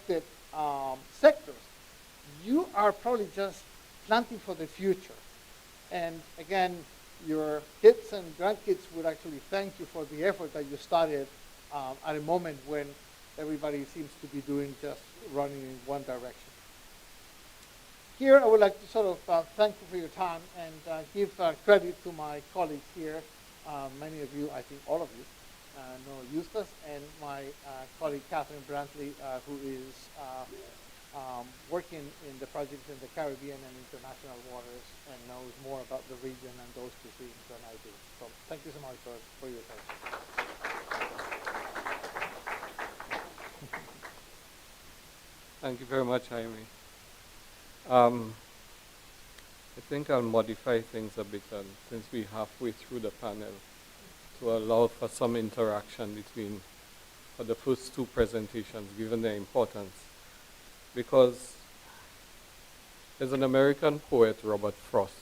affected sectors, you are probably just planting for the future. And again, your kids and grandkids would actually thank you for the effort that you started at a moment when everybody seems to be doing just running in one direction. Here, I would like to sort of thank you for your time and give credit to my colleagues here. Many of you, I think all of you, know Eustace, and my colleague Catherine Brantley, who is working in the projects in the Caribbean and international waters and knows more about the region and those two things than I do. So thank you so much for your attention. Thank you very much, Jaime. I think I'll modify things a bit, since we're halfway through the panel, to allow for some interaction between for the first two presentations, given their importance. Because there's an American poet, Robert Frost,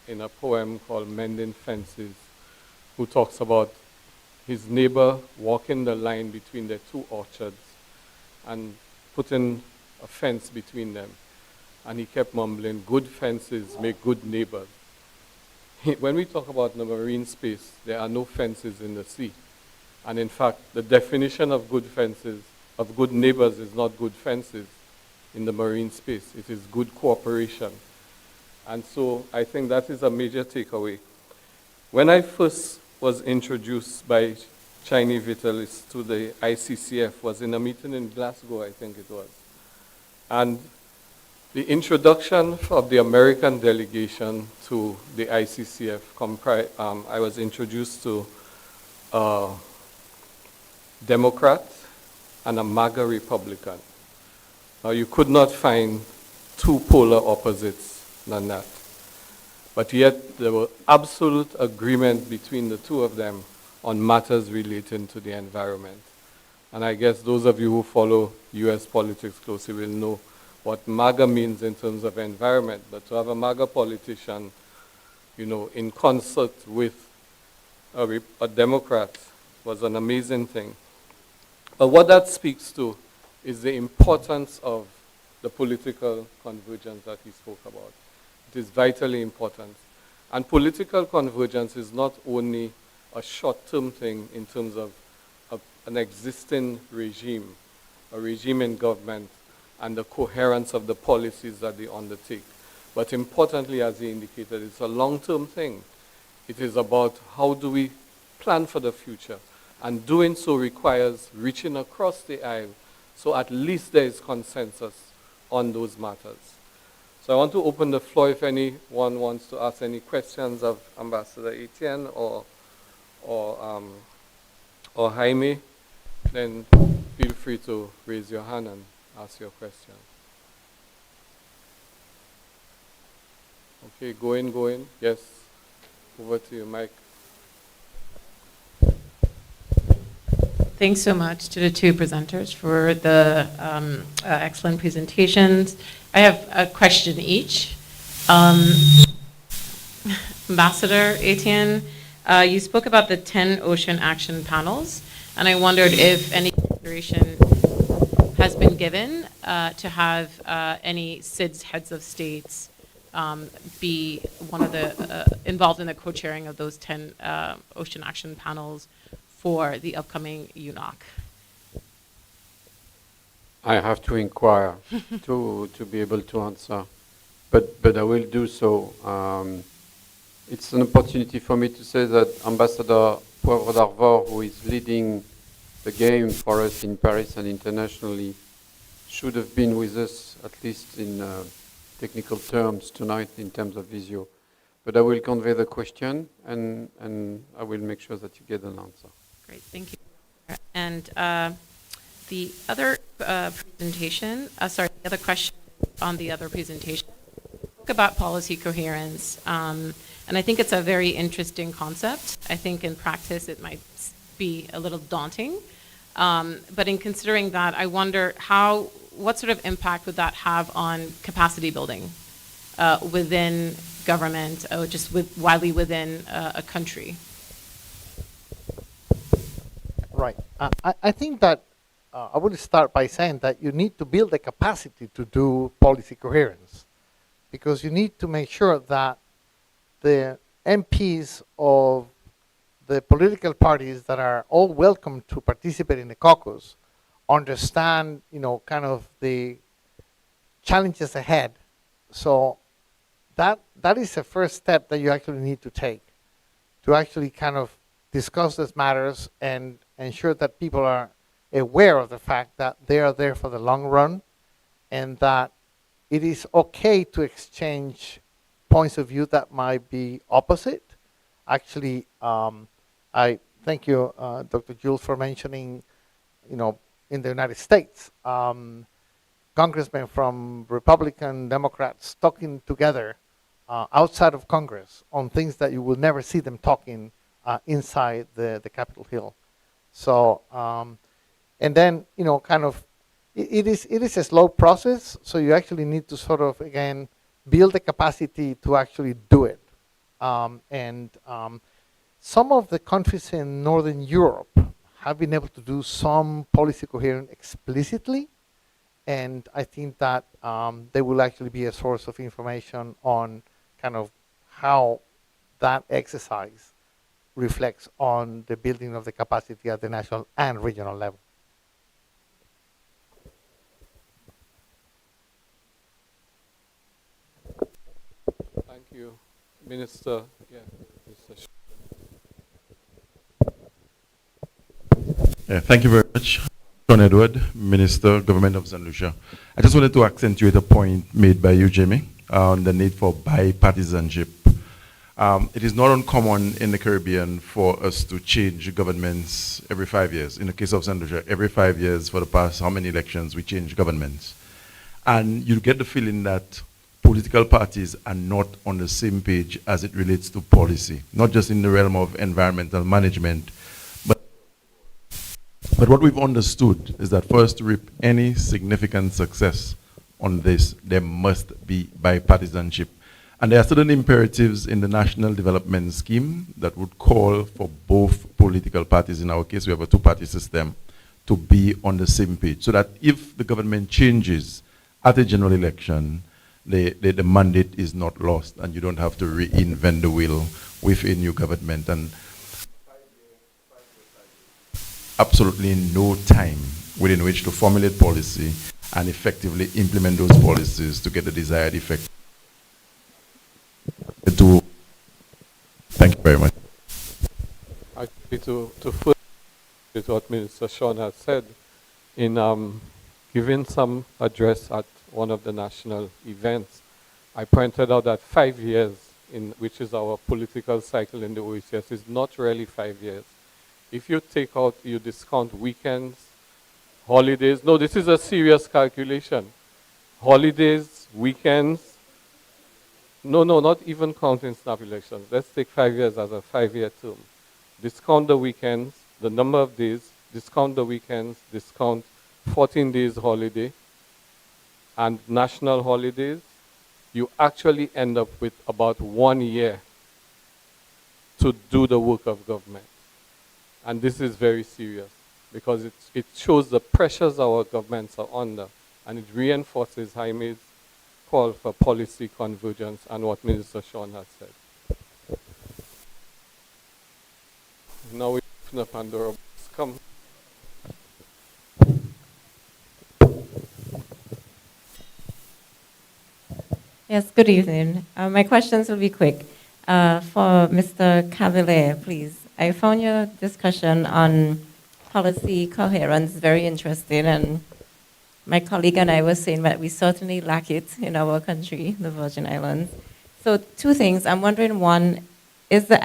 in a poem called Mending Fences, who talks about his neighbor walking the line between their two orchards and putting a fence between them. And he kept mumbling, good fences make good neighbors. When we talk about the marine space, there are no fences in the sea. And in fact, the definition of good fences, of good neighbors, is not good fences in the marine space. It is good cooperation. And so I think that is a major takeaway. When I first was introduced by Chinese Vitalis to the ICCF, was in a meeting in Glasgow, I think it was. And the introduction of the American delegation to the ICCF, I was introduced to a Democrat and a MAGA Republican. Now, you could not find two polar opposites than that. But yet, there was absolute agreement between the two of them on matters relating to the environment. And I guess those of you who follow US politics closely will know what MAGA means in terms of environment. But to have a MAGA politician, in concert with a Democrat was an amazing thing. But what that speaks to is the importance of the political convergence that he spoke about. It is vitally important. And political convergence is not only a short-term thing in terms of an existing regime, a regime in government, and the coherence of the policies that they undertake. But importantly, as he indicated, it's a long-term thing. It is about how do we plan for the future. And doing so requires reaching across the aisle, so at least there is consensus on those matters. So I want to open the floor if anyone wants to ask any questions of Ambassador Etienne or Jaime, then feel free to raise your hand and ask your question. Okay, going. Yes, over to you, Mike. Thanks so much to the two presenters for the excellent presentations. I have a question each. Ambassador Etienne, you spoke about the 10 ocean action panels, and I wondered if any consideration has been given to have any SIDS heads of states be one of the involved in the co-chairing of those 10 ocean action panels for the upcoming UNOC. I have to inquire to be able to answer, but I will do so. It's an opportunity for me to say that Ambassador Poivre d'Arvor, who is leading the game for us in Paris and internationally, should have been with us, at least in technical terms, tonight in terms of Visio. But I will convey the question, and I will make sure that you get an answer. Great, thank you. And the other presentation, the other question on the other presentation, spoke about policy coherence. And I think it's a very interesting concept. I think in practice it might be a little daunting. But in considering that, I wonder what sort of impact would that have on capacity building within government, or just widely within a country? Right. I think that I would start by saying that you need to build the capacity to do policy coherence, because you need to make sure that the MPs of the political parties that are all welcome to participate in the caucus understand, kind of the challenges ahead. So that is the first step that you actually need to take, to actually kind of discuss these matters and ensure that people are aware of the fact that they are there for the long run, and that it is okay to exchange points of view that might be opposite. Actually, I thank you, Dr. Jules, for mentioning, in the United States, congressmen from Republican, Democrats talking together outside of Congress on things that you will never see them talking inside the Capitol Hill. So, and then, kind of, it is a slow process, so you actually need to sort of, again, build the capacity to actually do it. Some of the countries in Northern Europe have been able to do some policy coherence explicitly, and I think that they will actually be a source of information on kind of how that exercise reflects on the building of the capacity at the national and regional level. Thank you, Minister. Yeah, Mr. Thank you very much, John Edward, Minister, Government of St. Lucia. I just wanted to accentuate a point made by you, Jamie, on the need for bipartisanship. It is not uncommon in the Caribbean for us to change governments every 5 years. In the case of St. Lucia, every 5 years for the past how many elections we change governments. And you get the feeling that political parties are not on the same page as it relates to policy, not just in the realm of environmental management, but what we've understood is that for us to reap any significant success on this, there must be bipartisanship. And there are certain imperatives in the National Development Scheme that would call for both political parties, in our case we have a two-party system, to be on the same page, so that if the government changes at a general election, the mandate is not lost and you don't have to reinvent the wheel with a new government. And absolutely no time within which to formulate policy and effectively implement those policies to get the desired effect. Thank you very much. Actually, to further with what Minister Sean has said, in giving some address at one of the national events, I pointed out that 5 years, which is our political cycle in the OECS, is not really 5 years. If you take out, you discount weekends, holidays. No, this is a serious calculation. Holidays, weekends. No, not even counting snap elections. Let's take 5 years as a 5-year term. Discount the weekends, the number of days, discount the weekends, discount 14 days holiday, and national holidays, you actually end up with about 1 year to do the work of government. And this is very serious because it shows the pressures our governments are under, and it reinforces Jaime's call for policy convergence and what Minister Sean has said. Now we open up Pandora box. Come. Yes, good evening. My questions will be quick. For Mr. Cavalier, please. I found your discussion on policy coherence very interesting, and my colleague and I were saying that we certainly lack it in our country, the Virgin Islands. So 2 things. I'm wondering, one, is the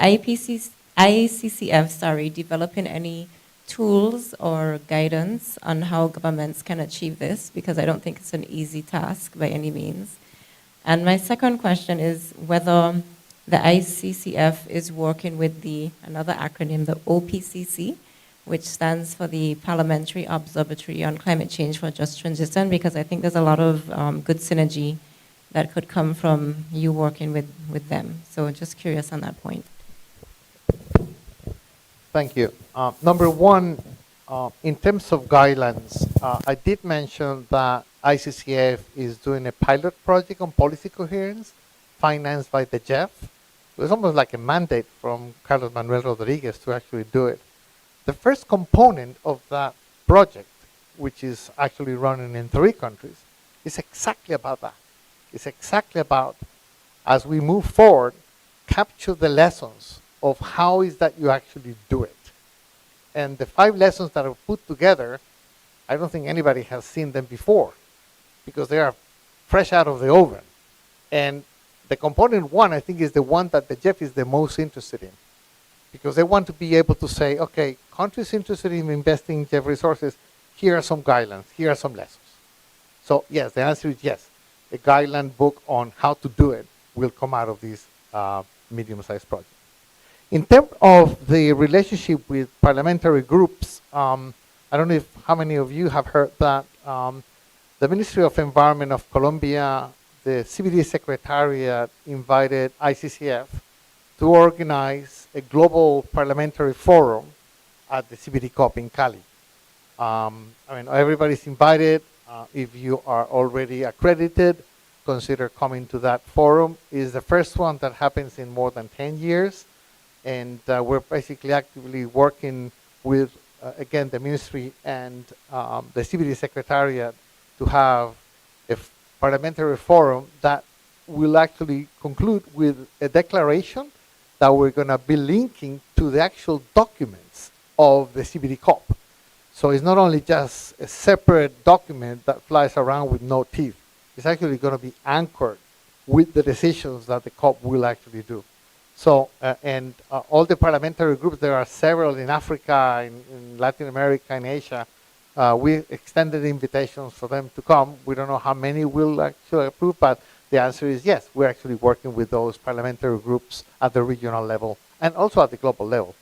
ICCF developing any tools or guidance on how governments can achieve this? Because I don't think it's an easy task by any means. And my second question is whether the ICCF is working with another acronym, the OPCC, which stands for the Parliamentary Observatory on Climate Change for Just Transition, because I think there's a lot of good synergy that could come from you working with them. So just curious on that point. Thank you. Number one, In terms of guidelines, I did mention that ICCF is doing a pilot project on policy coherence financed by the JEF. It was almost like a mandate from Carlos Manuel Rodriguez to actually do it. The first component of that project, which is actually running in 3 countries, is exactly about that. It's exactly about, as we move forward, capture the lessons of how is that you actually do it. And the 5 lessons that are put together, I don't think anybody has seen them before because they are fresh out of the oven. And the component 1, I think, is the one that the JEF is the most interested in because they want to be able to say, okay, countries interested in investing in JEF resources, here are some guidelines, here are some lessons. So yes, the answer is yes. A guideline book on how to do it will come out of this medium-sized project. In terms of the relationship with parliamentary groups, I don't know how many of you have heard that the Ministry of Environment of Colombia, the CBD Secretariat invited ICCF to organize a global parliamentary forum at the CBD COP in Cali. I mean, everybody's invited. If you are already accredited, consider coming to that forum. It's the first one that happens in more than 10 years. And we're basically actively working with, again, the ministry and the CBD Secretariat to have a parliamentary forum that will actually conclude with a declaration that we're going to be linking to the actual documents of the CBD COP. So it's not only just a separate document that flies around with no teeth. It's actually going to be anchored with the decisions that the COP will actually do. So, all the parliamentary groups, there are several in Africa, in Latin America, in Asia. We extended invitations for them to come. We don't know how many will actually approve, but the answer is yes. We're actually working with those parliamentary groups at the regional level and also at the global level.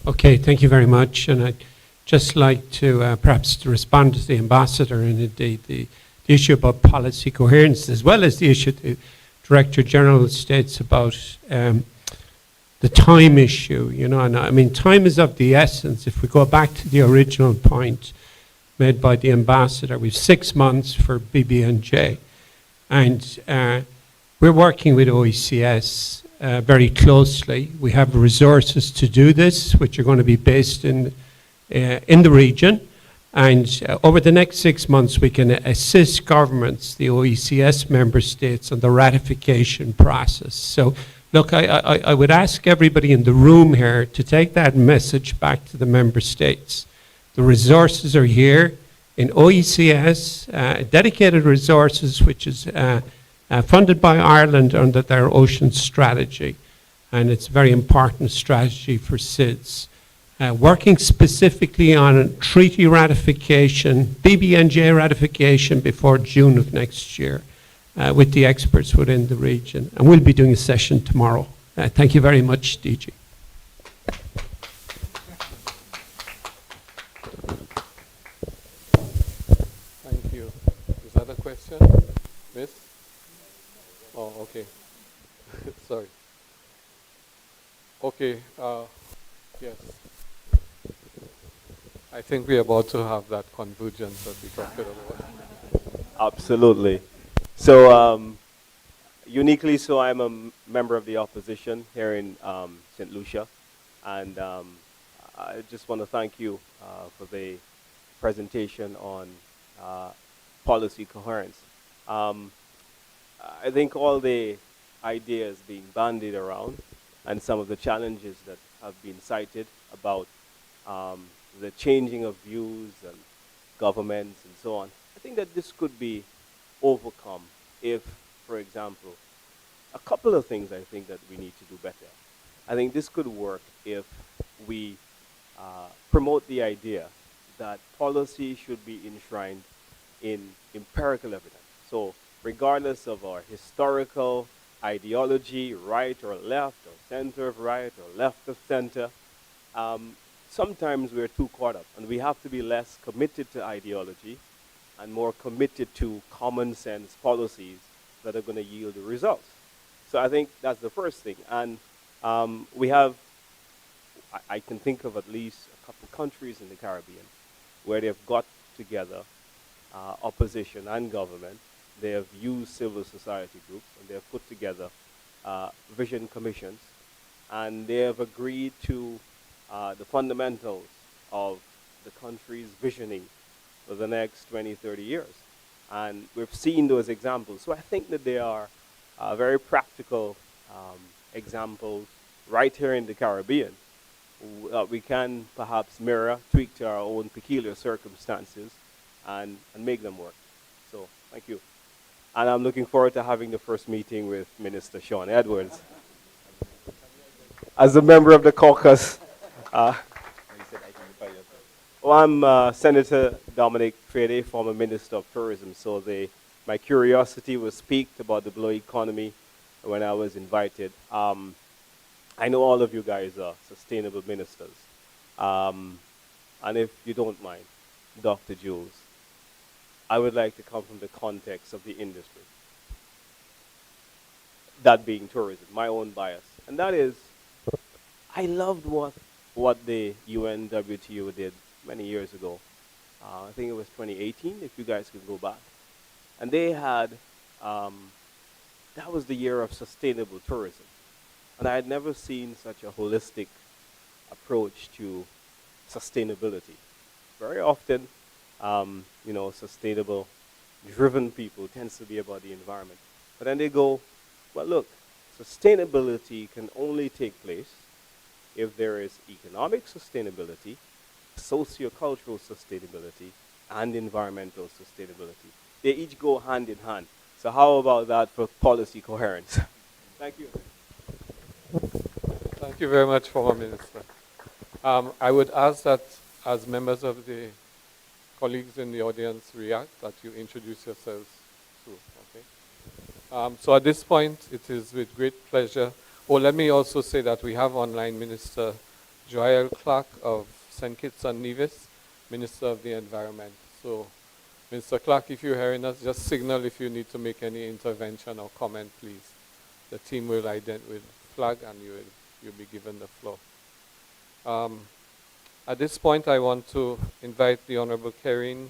Okay, thank you very much. And I'd just like to perhaps to respond to the ambassador and indeed the issue about policy coherence, as well as the issue the Director General states about the time issue. You know, and I mean, time is of the essence. If we go back to the original point made by the ambassador, we've 6 months for BB&J, and we're working with OECS very closely. We have resources to do this, which are going to be based in the region. And over the next 6 months, we can assist governments, the OECS member states, on the ratification process. So, look, I would ask everybody in the room here to take that message back to the member states. The resources are here in OECS, dedicated resources, which is funded by Ireland under their ocean strategy, and it's a very important strategy for SIDS. Working specifically on treaty ratification, BB&J ratification before June of next year with the experts within the region. And we'll be doing a session tomorrow. Thank you very much, DG. Thank you. Is that a question, Miss? Oh, okay. Sorry. Okay. Yes. I think we're about to have that convergence that we talked about. Absolutely. So, uniquely so, I'm a member of the opposition here in St. Lucia. And I just want to thank you for the presentation on policy coherence. I think all the ideas being bandied around and some of the challenges that have been cited about the changing of views and governments and so on, I think that this could be overcome if, for example, a couple of things I think that we need to do better. I think this could work if we promote the idea that policy should be enshrined in empirical evidence. So regardless of our historical ideology, right or left, or center of right or left of center, sometimes we're too caught up, and we have to be less committed to ideology and more committed to common sense policies that are going to yield the results. So I think that's the first thing. And we have, I can think of at least a couple countries in the Caribbean where they've got together opposition and government. They have used civil society groups and they have put together vision commissions, and they have agreed to the fundamentals of the country's visioning for the next 20, 30 years. And we've seen those examples. So I think that they are very practical examples right here in the Caribbean. We can perhaps mirror, tweak to our own peculiar circumstances and make them work. So thank you. And I'm looking forward to having the first meeting with Minister Sean Edwards. As a member of the caucus, I'm Senator Dominic Frede, former Minister of Tourism. So my curiosity was piqued about the blue economy when I was invited. I know all of you guys are sustainable ministers. And if you don't mind, Dr. Jules, I would like to come from the context of the industry. That being tourism, my own bias. And that is, I loved what the UNWTO did many years ago. I think it was 2018, if you guys can go back. And they had, that was the year of sustainable tourism. And I had never seen such a holistic approach to sustainability. Very often, sustainable driven people tends to be about the environment. But then they go, well, look, sustainability can only take place if there is economic sustainability, sociocultural sustainability, and environmental sustainability. They each go hand in hand. So how about that for policy coherence? Thank you. Thank you very much, former Minister. I would ask that as members of the colleagues in the audience react, that you introduce yourselves too, okay? So at this point, it is with great pleasure. Oh, let me also say that we have online Minister Joel Clark of St. Kitts and Nevis, Minister of the Environment. So, Mr. Clark, if you're hearing us, just signal if you need to make any intervention or comment, please. The team will flag and you'll be given the floor. At this point, I want to invite the Honorable Karine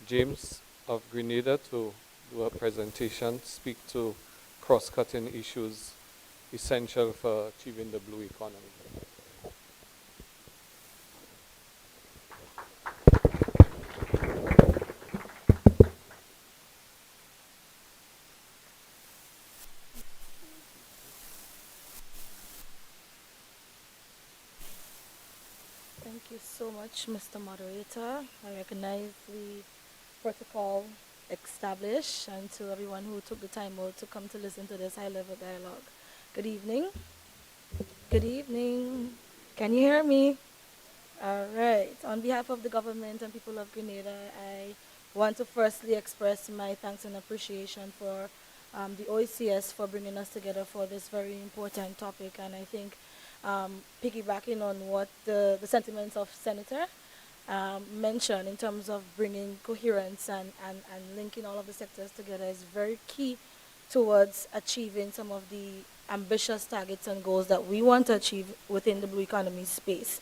James of Grenada to do a presentation, speak to cross-cutting issues essential for achieving the blue economy. Thank you so much, Mr. Moderator. I recognize the protocol established and to everyone who took the time out to come to listen to this high-level dialogue. Good evening. Good evening. Can you hear me? All right. On behalf of the government and people of Grenada, I want to firstly express my thanks and appreciation for the OECS for bringing us together for this very important topic. And I think piggybacking on what the sentiments of Senator mentioned in terms of bringing coherence and linking all of the sectors together is very key towards achieving some of the ambitious targets and goals that we want to achieve within the blue economy space.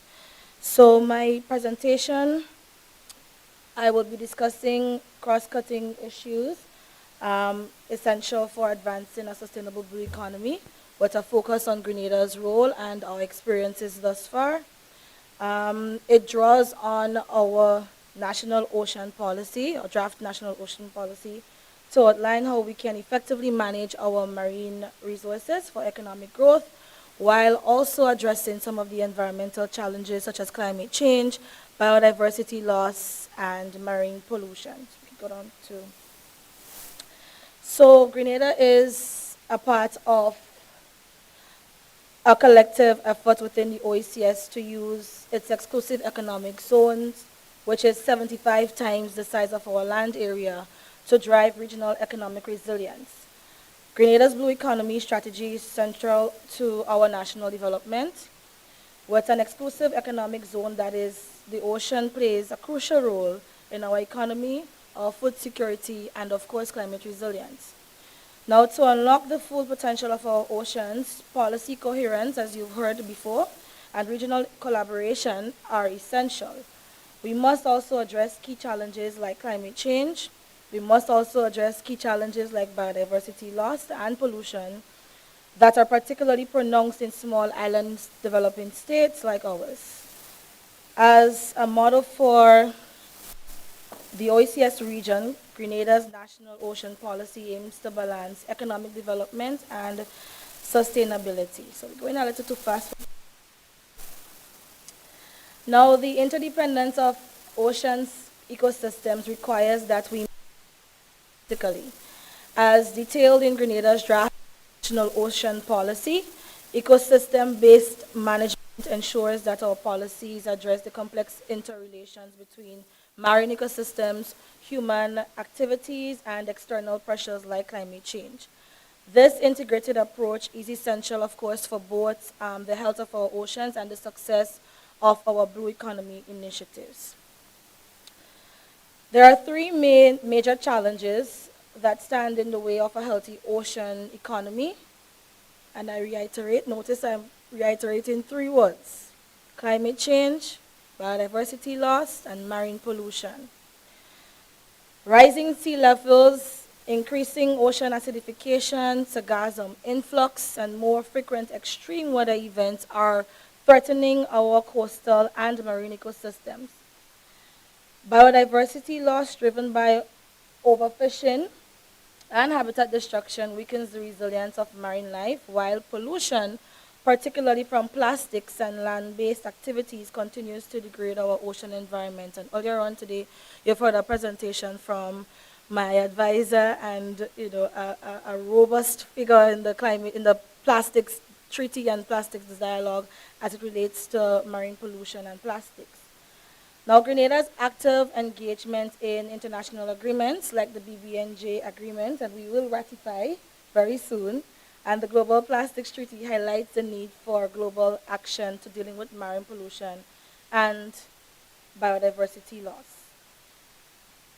So my presentation, I will be discussing cross-cutting issues essential for advancing a sustainable blue economy, with a focus on Grenada's role and our experiences thus far. It draws on our national ocean policy, or draft national ocean policy, to outline how we can effectively manage our marine resources for economic growth, while also addressing some of the environmental challenges such as climate change, biodiversity loss, and marine pollution. So we can go on to. So Grenada is a part of a collective effort within the OECS to use its exclusive economic zones, which is 75 times the size of our land area, to drive regional economic resilience. Grenada's blue economy strategy is central to our national development. With an exclusive economic zone, that is, the ocean plays a crucial role in our economy, our food security, and of course climate resilience. Now, to unlock the full potential of our oceans, policy coherence, as you've heard before, and regional collaboration are essential. We must also address key challenges like climate change. We must also address key challenges like biodiversity loss and pollution that are particularly pronounced in small island developing states like ours. As a model for the OECS region, Grenada's national ocean policy aims to balance economic development and sustainability. So we're going a little too fast. Now, the interdependence of oceans ecosystems requires that we politically. As detailed in Grenada's draft national ocean policy, ecosystem-based management ensures that our policies address the complex interrelations between marine ecosystems, human activities, and external pressures like climate change. This integrated approach is essential, of course, for both the health of our oceans and the success of our blue economy initiatives. There are three major challenges that stand in the way of a healthy ocean economy. And I reiterate, notice I'm reiterating three words: climate change, biodiversity loss, and marine pollution. Rising sea levels, increasing ocean acidification, sargassum influx, and more frequent extreme weather events are threatening our coastal and marine ecosystems. Biodiversity loss driven by overfishing and habitat destruction weakens the resilience of marine life, while pollution, particularly from plastics and land-based activities, continues to degrade our ocean environment. And earlier on today, you've heard a presentation from my advisor and a robust figure in the climate, in the plastics treaty and plastics dialogue as it relates to marine pollution and plastics. Now, Grenada's active engagement in international agreements like the BBNJ agreement, and we will ratify very soon, and the Global Plastics Treaty highlights the need for global action to dealing with marine pollution and biodiversity loss.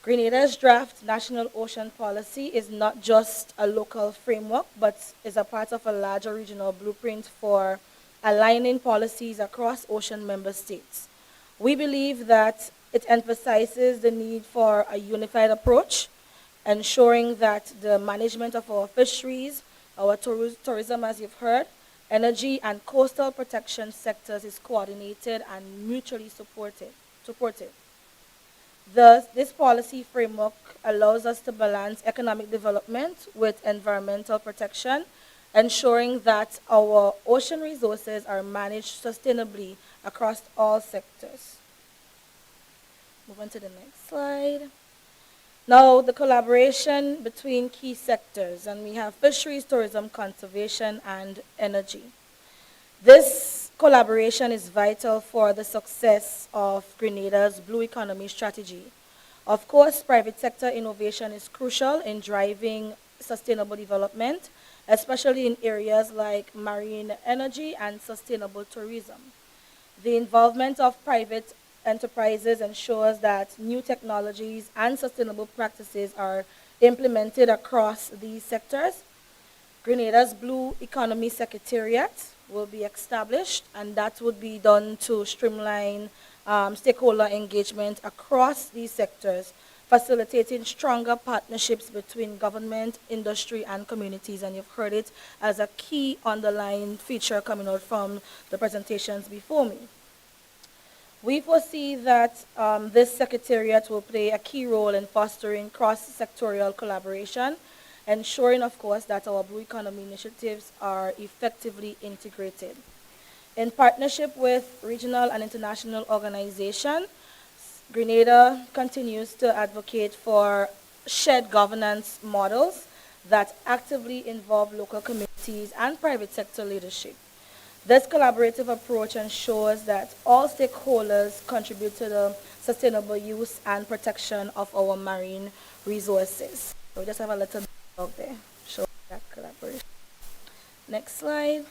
Grenada's draft national ocean policy is not just a local framework, but is a part of a larger regional blueprint for aligning policies across ocean member states. We believe that it emphasizes the need for a unified approach, ensuring that the management of our fisheries, our tourism, as you've heard, energy and coastal protection sectors is coordinated and mutually supported. Thus, this policy framework allows us to balance economic development with environmental protection, ensuring that our ocean resources are managed sustainably across all sectors. Move on to the next slide. Now, the collaboration between key sectors, and we have fisheries, tourism, conservation, and energy. This collaboration is vital for the success of Grenada's blue economy strategy. Of course, private sector innovation is crucial in driving sustainable development, especially in areas like marine energy and sustainable tourism. The involvement of private enterprises ensures that new technologies and sustainable practices are implemented across these sectors. Grenada's Blue Economy Secretariat will be established, and that would be done to streamline stakeholder engagement across these sectors, facilitating stronger partnerships between government, industry, and communities. And you've heard it as a key underlying feature coming out from the presentations before me. We foresee that this secretariat will play a key role in fostering cross-sectorial collaboration, ensuring, of course, that our blue economy initiatives are effectively integrated. In partnership with regional and international organizations, Grenada continues to advocate for shared governance models that actively involve local communities and private sector leadership. This collaborative approach ensures that all stakeholders contribute to the sustainable use and protection of our marine resources. So we just have a little bit out there showing that collaboration. Next slide.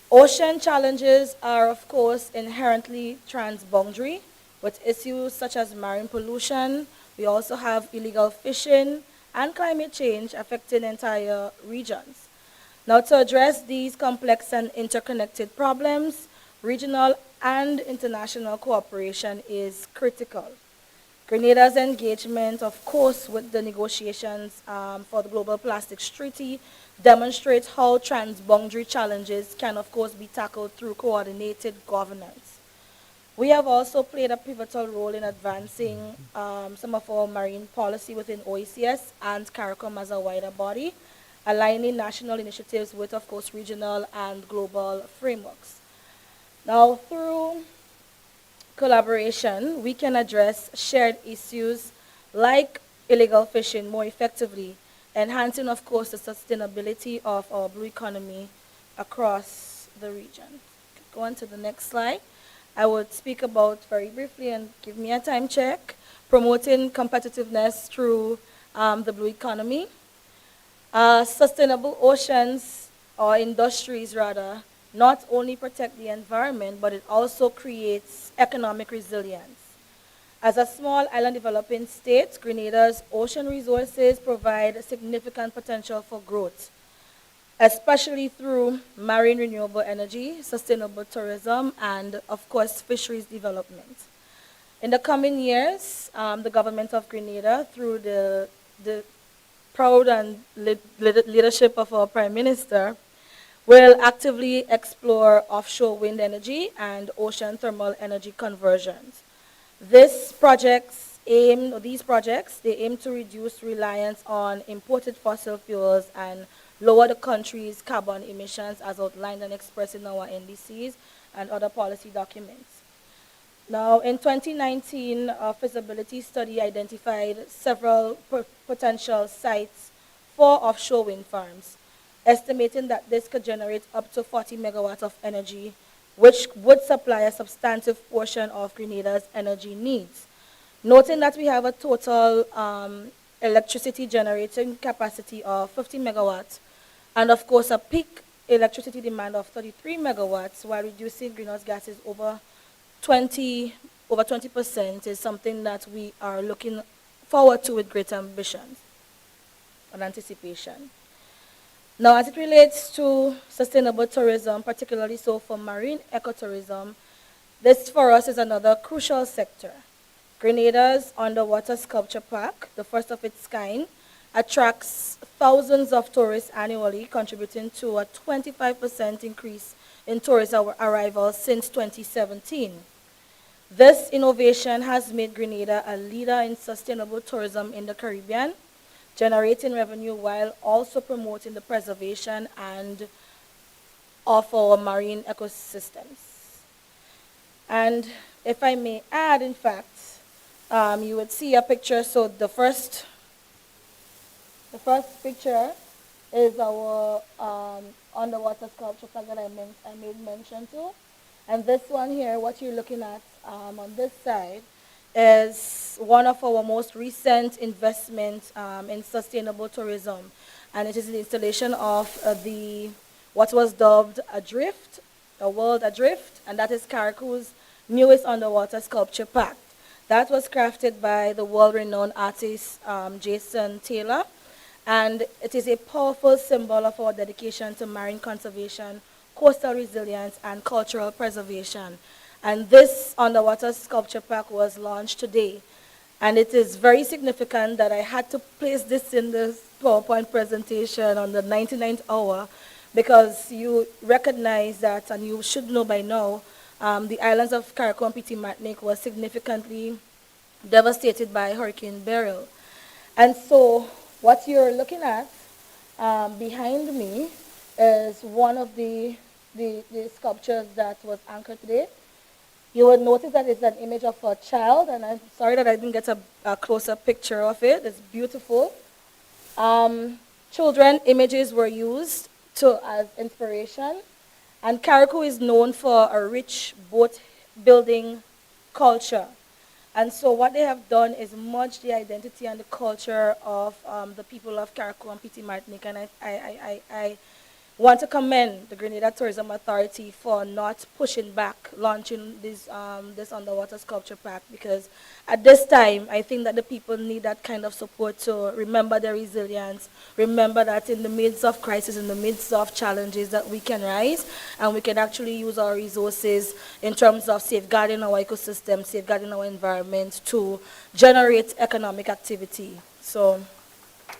Ocean challenges are, of course, inherently transboundary, with issues such as marine pollution, We also have illegal fishing and climate change affecting entire regions. Now, to address these complex and interconnected problems, regional and international cooperation is critical. Grenada's engagement, of course, with the negotiations for the Global Plastics Treaty demonstrates how transboundary challenges can, of course, be tackled through coordinated governance. We have also played a pivotal role in advancing some of our marine policy within OECS and CARICOM as a wider body, aligning national initiatives with, of course, regional and global frameworks. Now, through collaboration, we can address shared issues like illegal fishing more effectively, enhancing, of course, the sustainability of our blue economy across the region. Go on to the next slide. I would speak about very briefly, and give me a time check, promoting competitiveness through the blue economy. Sustainable oceans, or industries rather, not only protect the environment, but it also creates economic resilience. As a small island developing state, Grenada's ocean resources provide significant potential for growth, especially through marine renewable energy, sustainable tourism, and, of course, fisheries development. In the coming years, the government of Grenada, through the proud and leadership of our Prime Minister, will actively explore offshore wind energy and ocean thermal energy conversions. These projects, they aim to reduce reliance on imported fossil fuels and lower the country's carbon emissions as outlined and expressed in our NDCs and other policy documents. Now, in 2019, a feasibility study identified several potential sites for offshore wind farms, estimating that this could generate up to 40 megawatts of energy, which would supply a substantive portion of Grenada's energy needs. Noting that we have a total electricity generating capacity of 50 megawatts, and of course a peak electricity demand of 33 megawatts, while reducing greenhouse gases over 20% is something that we are looking forward to with great ambition and anticipation. Now, as it relates to sustainable tourism, particularly so for marine ecotourism, this for us is another crucial sector. Grenada's underwater sculpture park, the first of its kind, attracts thousands of tourists annually, contributing to a 25% increase in tourist arrivals since 2017. This innovation has made Grenada a leader in sustainable tourism in the Caribbean, generating revenue while also promoting the preservation and of our marine ecosystems. And if I may add, in fact, you would see a picture. So the first picture is our underwater sculpture flag that I made mention to. And this one here, what you're looking at on this side, is one of our most recent investments in sustainable tourism. And it is the installation of what was dubbed Adrift, the World Adrift, and that is Carriacou's newest underwater sculpture park. That was crafted by the world-renowned artist Jason Taylor, and it is a powerful symbol of our dedication to marine conservation, coastal resilience, and cultural preservation. And this underwater sculpture park was launched today. And it is very significant that I had to place this in the PowerPoint presentation on the 99th hour, because you recognize that, and you should know by now, the islands of Carriacou and Petit Martinique was significantly devastated by Hurricane Beryl. And so what you're looking at behind me is one of the sculptures that was anchored today. You will notice that it's an image of a child, and I'm sorry that I didn't get a closer picture of it. It's beautiful. Children images were used as inspiration, and Carriacou is known for a rich boat building culture. And so what they have done is merge the identity and the culture of the people of Carriacou and Petit Martinique, and I want to commend the Grenada Tourism Authority for not pushing back launching this underwater sculpture park, because at this time I think that the people need that kind of support to remember their resilience, remember that in the midst of crisis, in the midst of challenges, that we can rise and we can actually use our resources in terms of safeguarding our ecosystem, safeguarding our environment to generate economic activity. So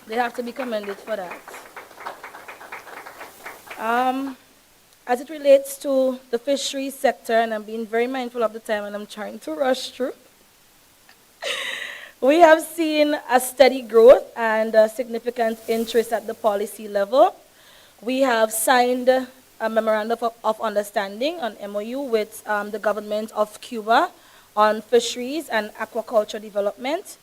they have to be commended for that. As it relates to the fisheries sector, and I'm being very mindful of the time and I'm trying to rush through, we have seen a steady growth and a significant interest at the policy level. We have signed a memorandum of understanding on MOU with the government of Cuba on fisheries and aquaculture development.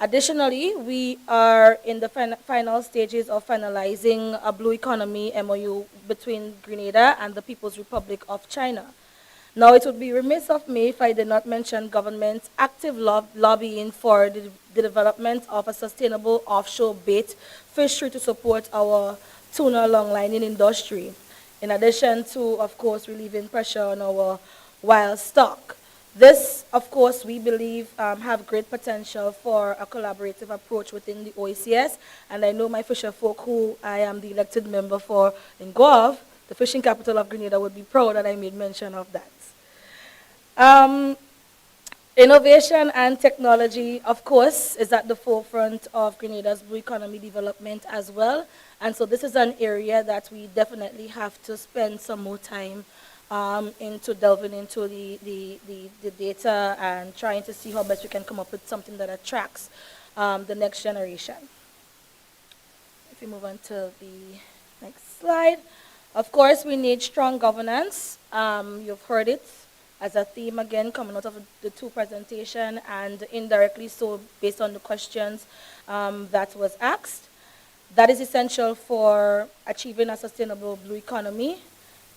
Additionally, we are in the final stages of finalizing a Blue Economy MOU between Grenada and the People's Republic of China. Now, it would be remiss of me if I did not mention government's active lobbying for the development of a sustainable offshore bait fishery to support our tuna longlining industry, in addition to, of course, relieving pressure on our wild stock. This, of course, we believe have great potential for a collaborative approach within the OECS, and I know my fisher folk, who I am the elected member for in Guave, the fishing capital of Grenada, would be proud that I made mention of that. Innovation and technology, of course, is at the forefront of Grenada's blue economy development as well, and so this is an area that we definitely have to spend some more time into delving into the data and trying to see how best we can come up with something that attracts the next generation. If we move on to the next slide. Of course, we need strong governance. You've heard it as a theme again coming out of the two presentations, and indirectly so based on the questions that was asked. That is essential for achieving a sustainable blue economy.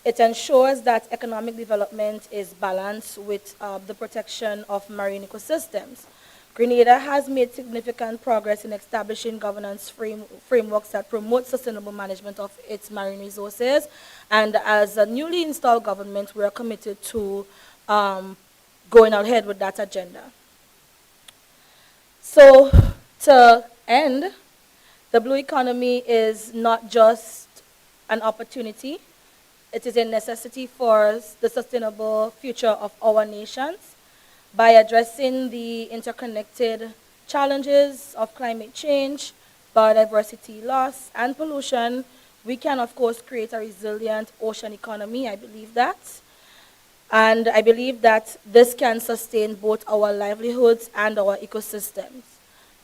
It ensures that economic development is balanced with the protection of marine ecosystems. Grenada has made significant progress in establishing governance frameworks that promote sustainable management of its marine resources. And as a newly installed government, we are committed to going ahead with that agenda. So to end, the blue economy is not just an opportunity. It is a necessity for the sustainable future of our nations. By addressing the interconnected challenges of climate change, biodiversity loss, and pollution, we can, of course, create a resilient ocean economy. I believe that. And I believe that this can sustain both our livelihoods and our ecosystems.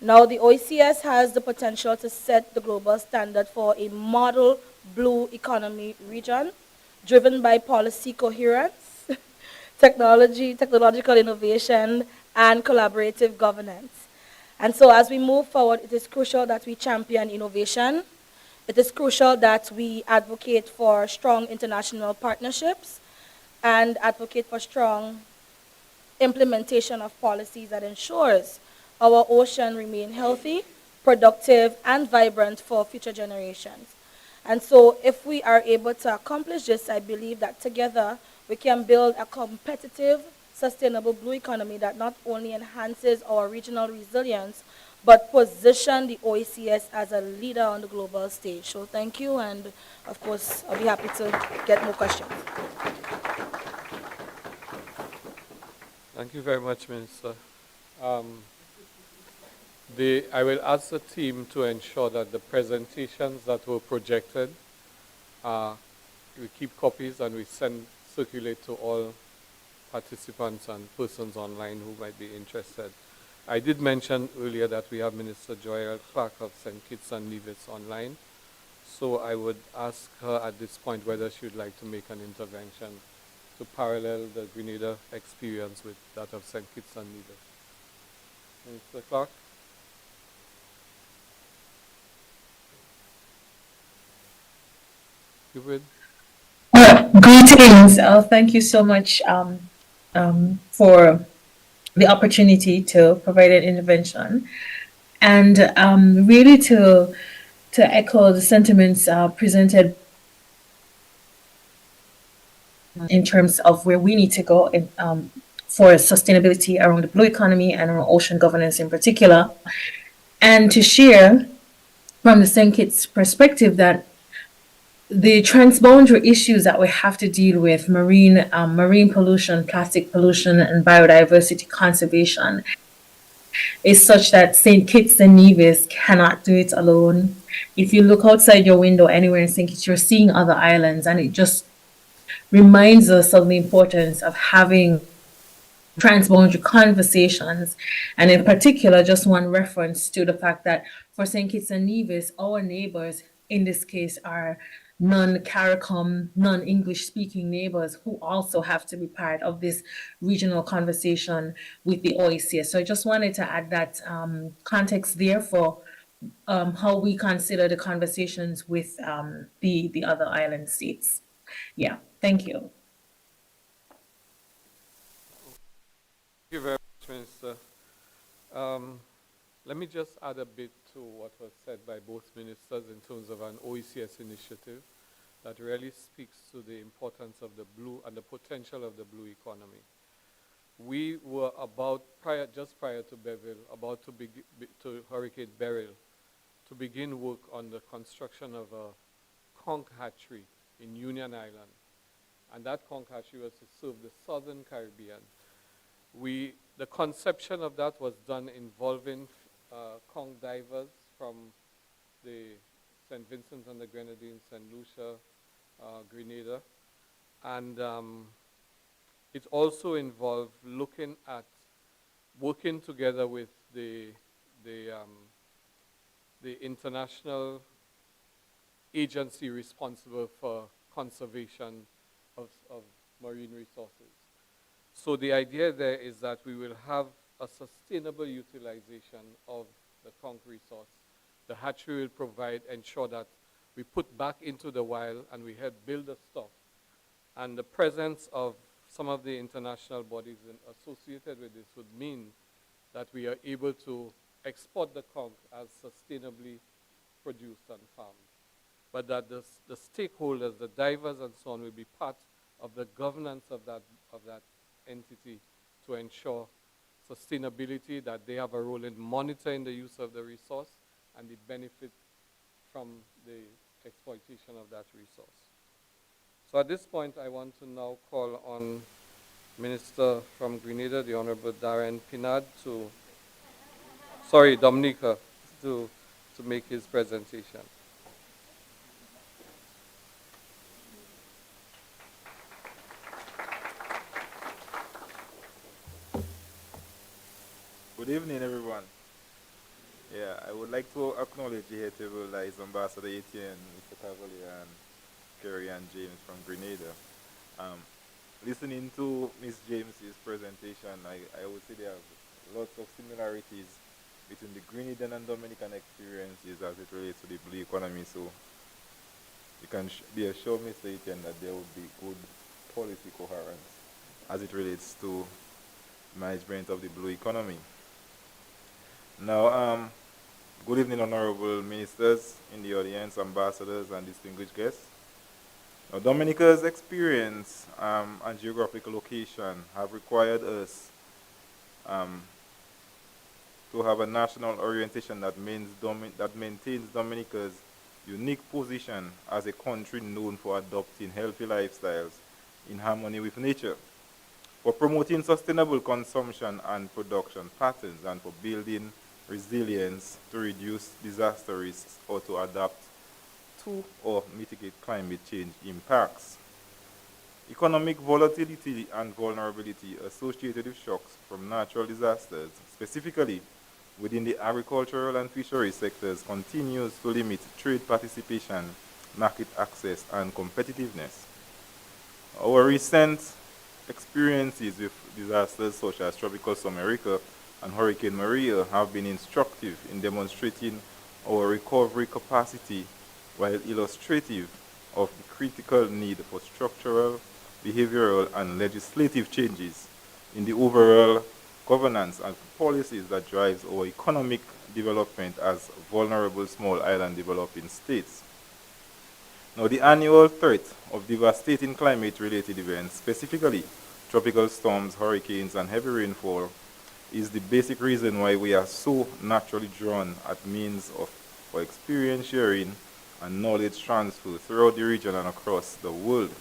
Now, the OECS has the potential to set the global standard for a model blue economy region, driven by policy coherence, technological innovation, and collaborative governance. And so as we move forward, it is crucial that we champion innovation. It is crucial that we advocate for strong international partnerships and advocate for strong implementation of policies that ensures our ocean remain healthy, productive, and vibrant for future generations. And so if we are able to accomplish this, I believe that together we can build a competitive, sustainable blue economy that not only enhances our regional resilience, but position the OECS as a leader on the global stage. So thank you, and of course, I'll be happy to get more questions. Thank you very much, Minister. I will ask the team to ensure that the presentations that were projected, we keep copies and we circulate to all participants and persons online who might be interested. I did mention earlier that we have Minister Joyelle Clark of St. Kitts and Nevis online, so I would ask her at this point whether she would like to make an intervention to parallel the Grenada experience with that of St. Kitts and Nevis. Minister Clark? You would? Greetings. Thank you so much for the opportunity to provide an intervention, and really to echo the sentiments presented in terms of where we need to go for sustainability around the blue economy and around ocean governance in particular, and to share from the St. Kitts perspective that the transboundary issues that we have to deal with, marine pollution, plastic pollution, and biodiversity conservation, is such that St. Kitts and Nevis cannot do it alone. If you look outside your window anywhere in St. Kitts, you're seeing other islands, and it just reminds us of the importance of having transboundary conversations. And in particular, just one reference to the fact that for St. Kitts and Nevis, our neighbors in this case are non-CARICOM, non-English speaking neighbors who also have to be part of this regional conversation with the OECS. So I just wanted to add that context there for how we consider the conversations with the other island states. Yeah, thank you. Thank you very much, Minister. Let me just add a bit to what was said by both ministers in terms of an OECS initiative that really speaks to the importance of the blue and the potential of the blue economy. We were just prior to Beryl, about to Hurricane Beryl, to begin work on the construction of a conch hatchery in Union Island. And that conch hatchery was to serve the southern Caribbean. The conception of that was done involving conch divers from the St. Vincent and the Grenadines, St. Lucia, Grenada. And it also involved looking at working together with the international agency responsible for conservation of marine resources. So the idea there is that we will have a sustainable utilization of the conch resource. The hatchery will ensure that we put back into the wild and we help build the stock. And the presence of some of the international bodies associated with this would mean that we are able to export the conch as sustainably produced and farmed. But that the stakeholders, the divers and so on, will be part of the governance of that entity to ensure sustainability, that they have a role in monitoring the use of the resource and the benefit from the exploitation of that resource. So at this point, I want to now call on Minister from Grenada, the Honorable Darren Pinard, Dominica, to make his presentation. Good evening, everyone. Yeah, I would like to acknowledge here table is Ambassador Etienne, Mr. Cavalier, and Kerry and James from Grenada. Listening to Ms. James's presentation, I would say there are lots of similarities between the Grenadian and Dominican experiences as it relates to the blue economy. So you can be assured, Mr. Etienne, that there will be good policy coherence as it relates to management of the blue economy. Now, good evening, honorable ministers in the audience, ambassadors, and distinguished guests. Now, Dominica's experience and geographical location have required us to have a national orientation that maintains Dominica's unique position as a country known for adopting healthy lifestyles in harmony with nature, for promoting sustainable consumption and production patterns, and for building resilience to reduce disaster risks or to adapt to or mitigate climate change impacts. Economic volatility and vulnerability associated with shocks from natural disasters, specifically within the agricultural and fishery sectors, continues to limit trade participation, market access, and competitiveness. Our recent experiences with disasters such as Tropical Storm Erika and Hurricane Maria have been instructive in demonstrating our recovery capacity while illustrative of the critical need for structural, behavioral, and legislative changes in the overall governance and policies that drives our economic development as vulnerable small island developing states. Now, the annual threat of devastating climate-related events, specifically tropical storms, hurricanes, and heavy rainfall, is the basic reason why we are so naturally drawn at means of for experience sharing and knowledge transfer throughout the region and across the world.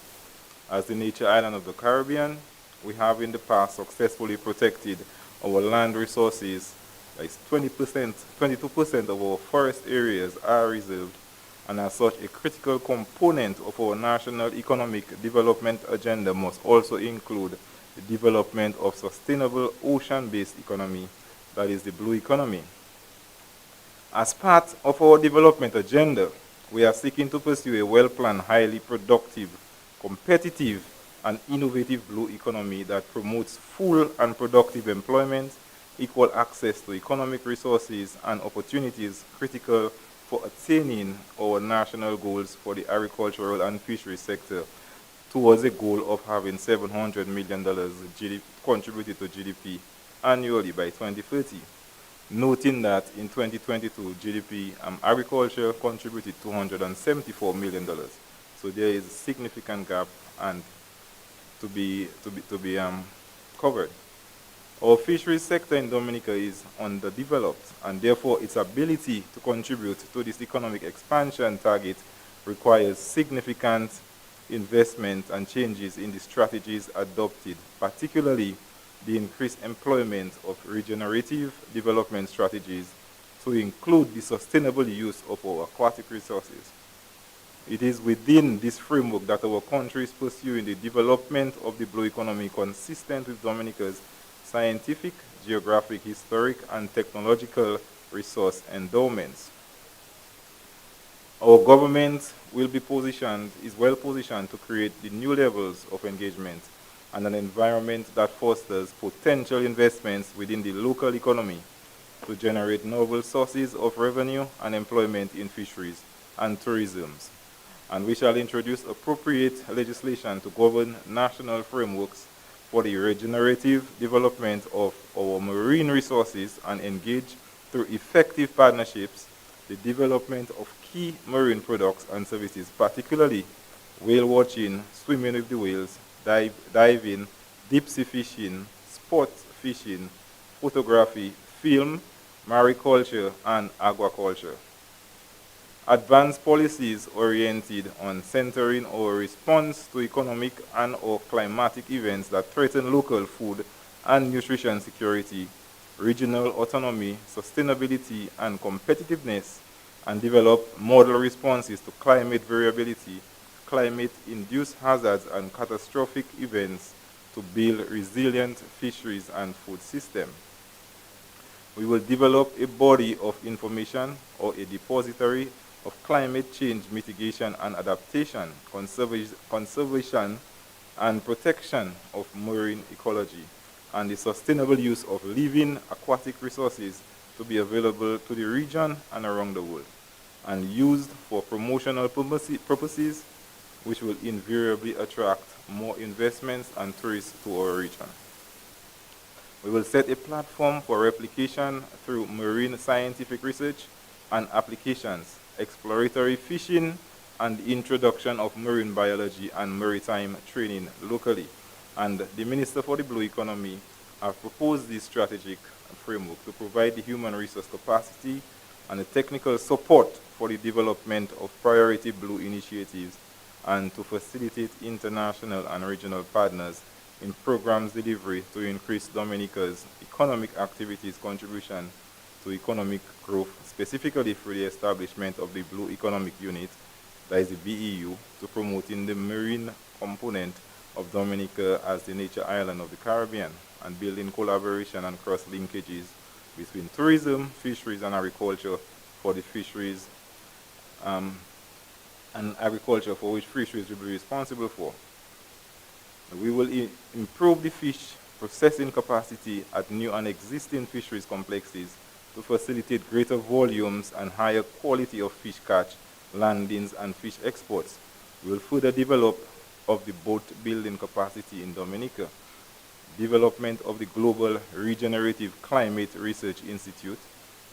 As the nature island of the Caribbean, we have in the past successfully protected our land resources. Like 20%, 22% of our forest areas are reserved, and as such, a critical component of our national economic development agenda must also include the development of sustainable ocean-based economy, that is the blue economy. As part of our development agenda, we are seeking to pursue a well-planned, highly productive, competitive, and innovative blue economy that promotes full and productive employment, equal access to economic resources and opportunities critical for attaining our national goals for the agricultural and fisheries sector towards a goal of having $700 million contributed to GDP annually by 2030. Noting that in 2022, GDP agriculture contributed $274 million. So there is a significant gap and to be covered. Our fisheries sector in Dominica is underdeveloped, and therefore its ability to contribute to this economic expansion target requires significant investment and changes in the strategies adopted, particularly the increased employment of regenerative development strategies to include the sustainable use of our aquatic resources. It is within this framework that our country is pursuing the development of the blue economy consistent with Dominica's scientific, geographic, historic, and technological resource endowments. Our government is well positioned to create the new levels of engagement and an environment that fosters potential investments within the local economy to generate novel sources of revenue and employment in fisheries and tourism. And we shall introduce appropriate legislation to govern national frameworks for the regenerative development of our marine resources and engage through effective partnerships the development of key marine products and services, particularly whale watching, swimming with the whales, diving, deep sea fishing, sport fishing, photography, film, mariculture, and aquaculture. Advanced policies oriented on centering our response to economic and or climatic events that threaten local food and nutrition security, regional autonomy, sustainability, and competitiveness, and develop model responses to climate variability, climate-induced hazards, and catastrophic events to build resilient fisheries and food systems. We will develop a body of information or a depository of climate change mitigation and adaptation, conservation and protection of marine ecology, and the sustainable use of living aquatic resources to be available to the region and around the world, and used for promotional purposes, which will invariably attract more investments and tourists to our region. We will set a platform for replication through marine scientific research and applications, exploratory fishing, and the introduction of marine biology and maritime training locally. And the Minister for the Blue Economy have proposed this strategic framework to provide the human resource capacity and the technical support for the development of priority blue initiatives and to facilitate international and regional partners in programs delivery to increase Dominica's economic activities contribution to economic growth, specifically through the establishment of the Blue Economic Unit, that is the BEU, to promoting the marine component of Dominica as the nature island of the Caribbean and building collaboration and cross-linkages between tourism, fisheries, and agriculture for the fisheries and agriculture for which fisheries will be responsible for. We will improve the fish processing capacity at new and existing fisheries complexes to facilitate greater volumes and higher quality of fish catch, landings, and fish exports. We will further develop of the boat building capacity in Dominica, development of the Global Regenerative Climate Research Institute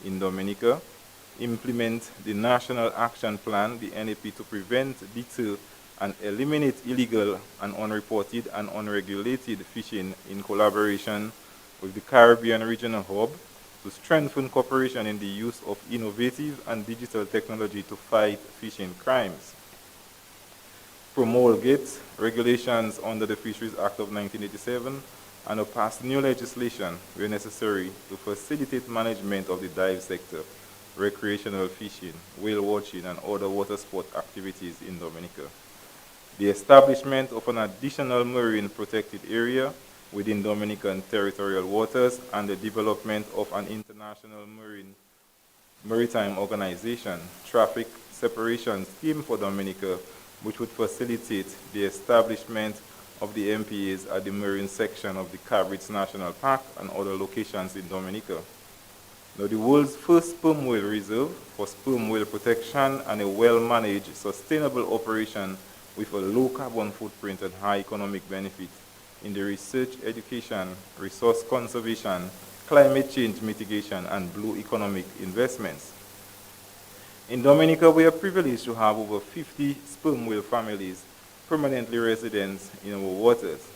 in Dominica, implement the National Action Plan, the NAP, to prevent, deter, and eliminate illegal and unreported and unregulated fishing in collaboration with the Caribbean Regional Hub to strengthen cooperation in the use of innovative and digital technology to fight fishing crimes. Promulgate regulations under the Fisheries Act of 1987 and pass new legislation where necessary to facilitate management of the dive sector, recreational fishing, whale watching, and other water sport activities in Dominica. The establishment of an additional marine protected area within Dominican territorial waters and the development of an international maritime organization, traffic separation scheme for Dominica, which would facilitate the establishment of the MPAs at the marine section of the Cabritz National Park and other locations in Dominica. Now, the world's first sperm whale reserve for sperm whale protection and a well-managed, sustainable operation with a low carbon footprint and high economic benefit in the research, education, resource conservation, climate change mitigation, and blue economic investments. In Dominica, we are privileged to have over 50 sperm whale families permanently resident in our waters,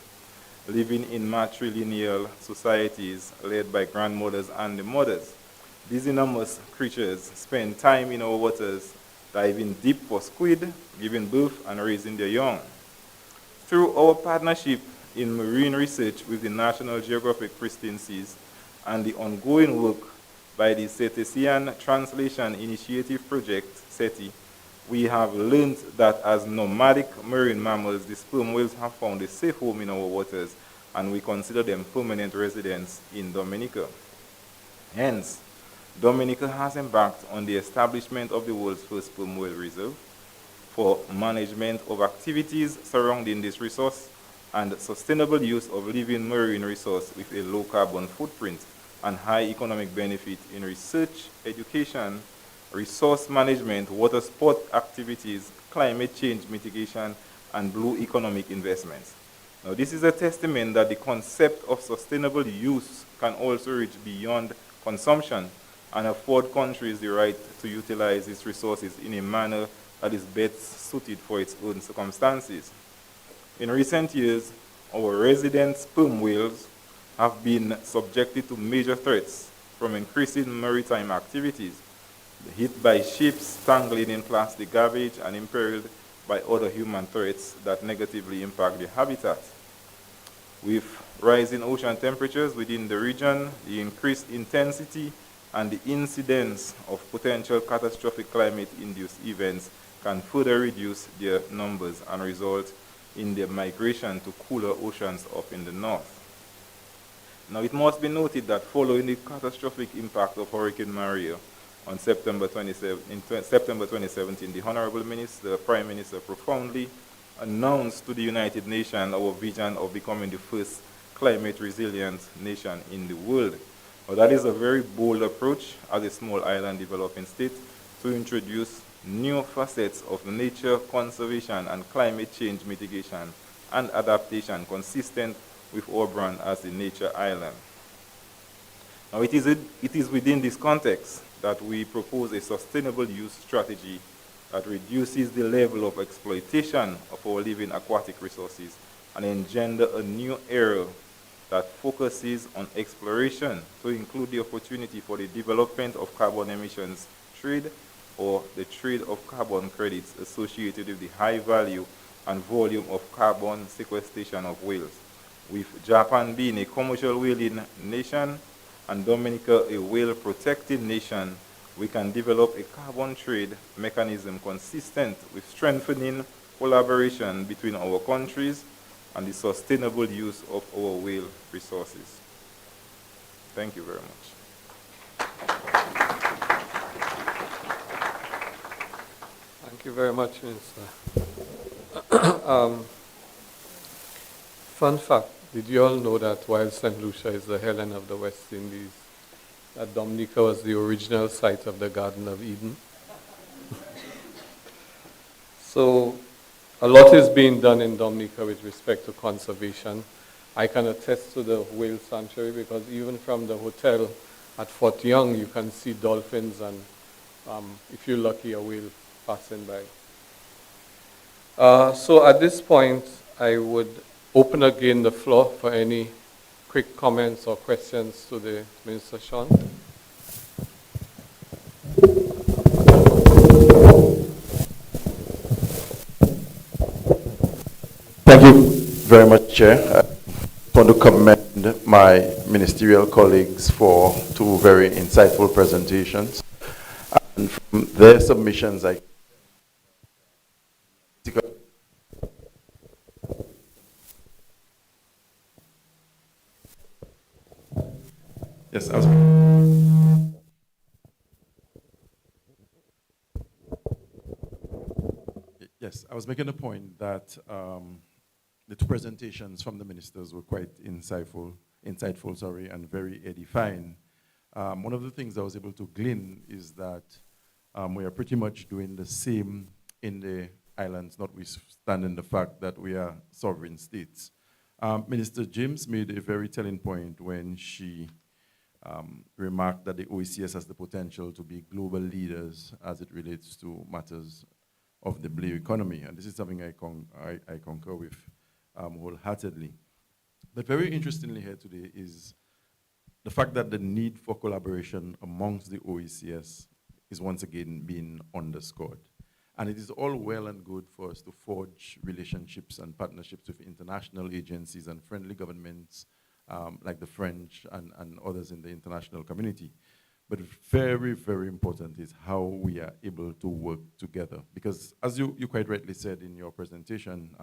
living in matrilineal societies led by grandmothers and the mothers. These enormous creatures spend time in our waters, diving deep for squid, giving birth and raising their young. Through our partnership in marine research with the National Geographic Pristine Seas and the ongoing work by the Cetacean Translation Initiative Project, SETI, we have learned that as nomadic marine mammals, the sperm whales have found a safe home in our waters, and we consider them permanent residents in Dominica. Hence, Dominica has embarked on the establishment of the world's first sperm whale reserve for management of activities surrounding this resource and sustainable use of living marine resource with a low carbon footprint and high economic benefit in research, education, resource management, water sport activities, climate change mitigation, and blue economic investments. Now, this is a testament that the concept of sustainable use can also reach beyond consumption and afford countries the right to utilize its resources in a manner that is best suited for its own circumstances. In recent years, our resident sperm whales have been subjected to major threats from increasing maritime activities, hit by ships tangling in plastic garbage and imperiled by other human threats that negatively impact their habitat. With rising ocean temperatures within the region, the increased intensity and the incidence of potential catastrophic climate-induced events can further reduce their numbers and result in their migration to cooler oceans up in the north. Now, it must be noted that following the catastrophic impact of Hurricane Maria on September 2017, the Honorable Minister, Prime Minister, profoundly announced to the United Nations our vision of becoming the first climate resilient nation in the world. Now, that is a very bold approach as a small island developing state to introduce new facets of nature conservation and climate change mitigation and adaptation consistent with our brand as a nature island. Now, it is within this context that we propose a sustainable use strategy that reduces the level of exploitation of our living aquatic resources and engender a new era that focuses on exploration to include the opportunity for the development of carbon emissions trade or the trade of carbon credits associated with the high value and volume of carbon sequestration of whales. With Japan being a commercial whaling nation and Dominica a whale protecting nation, we can develop a carbon trade mechanism consistent with strengthening collaboration between our countries and the sustainable use of our whale resources. Thank you very much. Thank you very much, Minister. Fun fact, did you all know that while St. Lucia is the Helen of the West Indies, that Dominica was the original site of the Garden of Eden? So a lot is being done in Dominica with respect to conservation. I can attest to the whale sanctuary because even from the hotel at Fort Young, you can see dolphins and If you're lucky, a whale passing by. So at this point, I would open again the floor for any quick comments or questions to the Minister Sean. Thank you very much, Chair. I want to commend my ministerial colleagues for two very insightful presentations. And from their submissions, yes, I was making a point that the two presentations from the ministers were quite insightful, and very edifying. One of the things I was able to glean is that we are pretty much doing the same in the islands, notwithstanding the fact that we are sovereign states. Minister James made a very telling point when she remarked that the OECS has the potential to be global leaders as it relates to matters of the blue economy. And this is something I concur with wholeheartedly. But very interestingly here today is the fact that the need for collaboration amongst the OECS is once again being underscored. And it is all well and good for us to forge relationships and partnerships with international agencies and friendly governments like the French and others in the international community. But very, very important is how we are able to work together. Because as you quite rightly said in your presentation,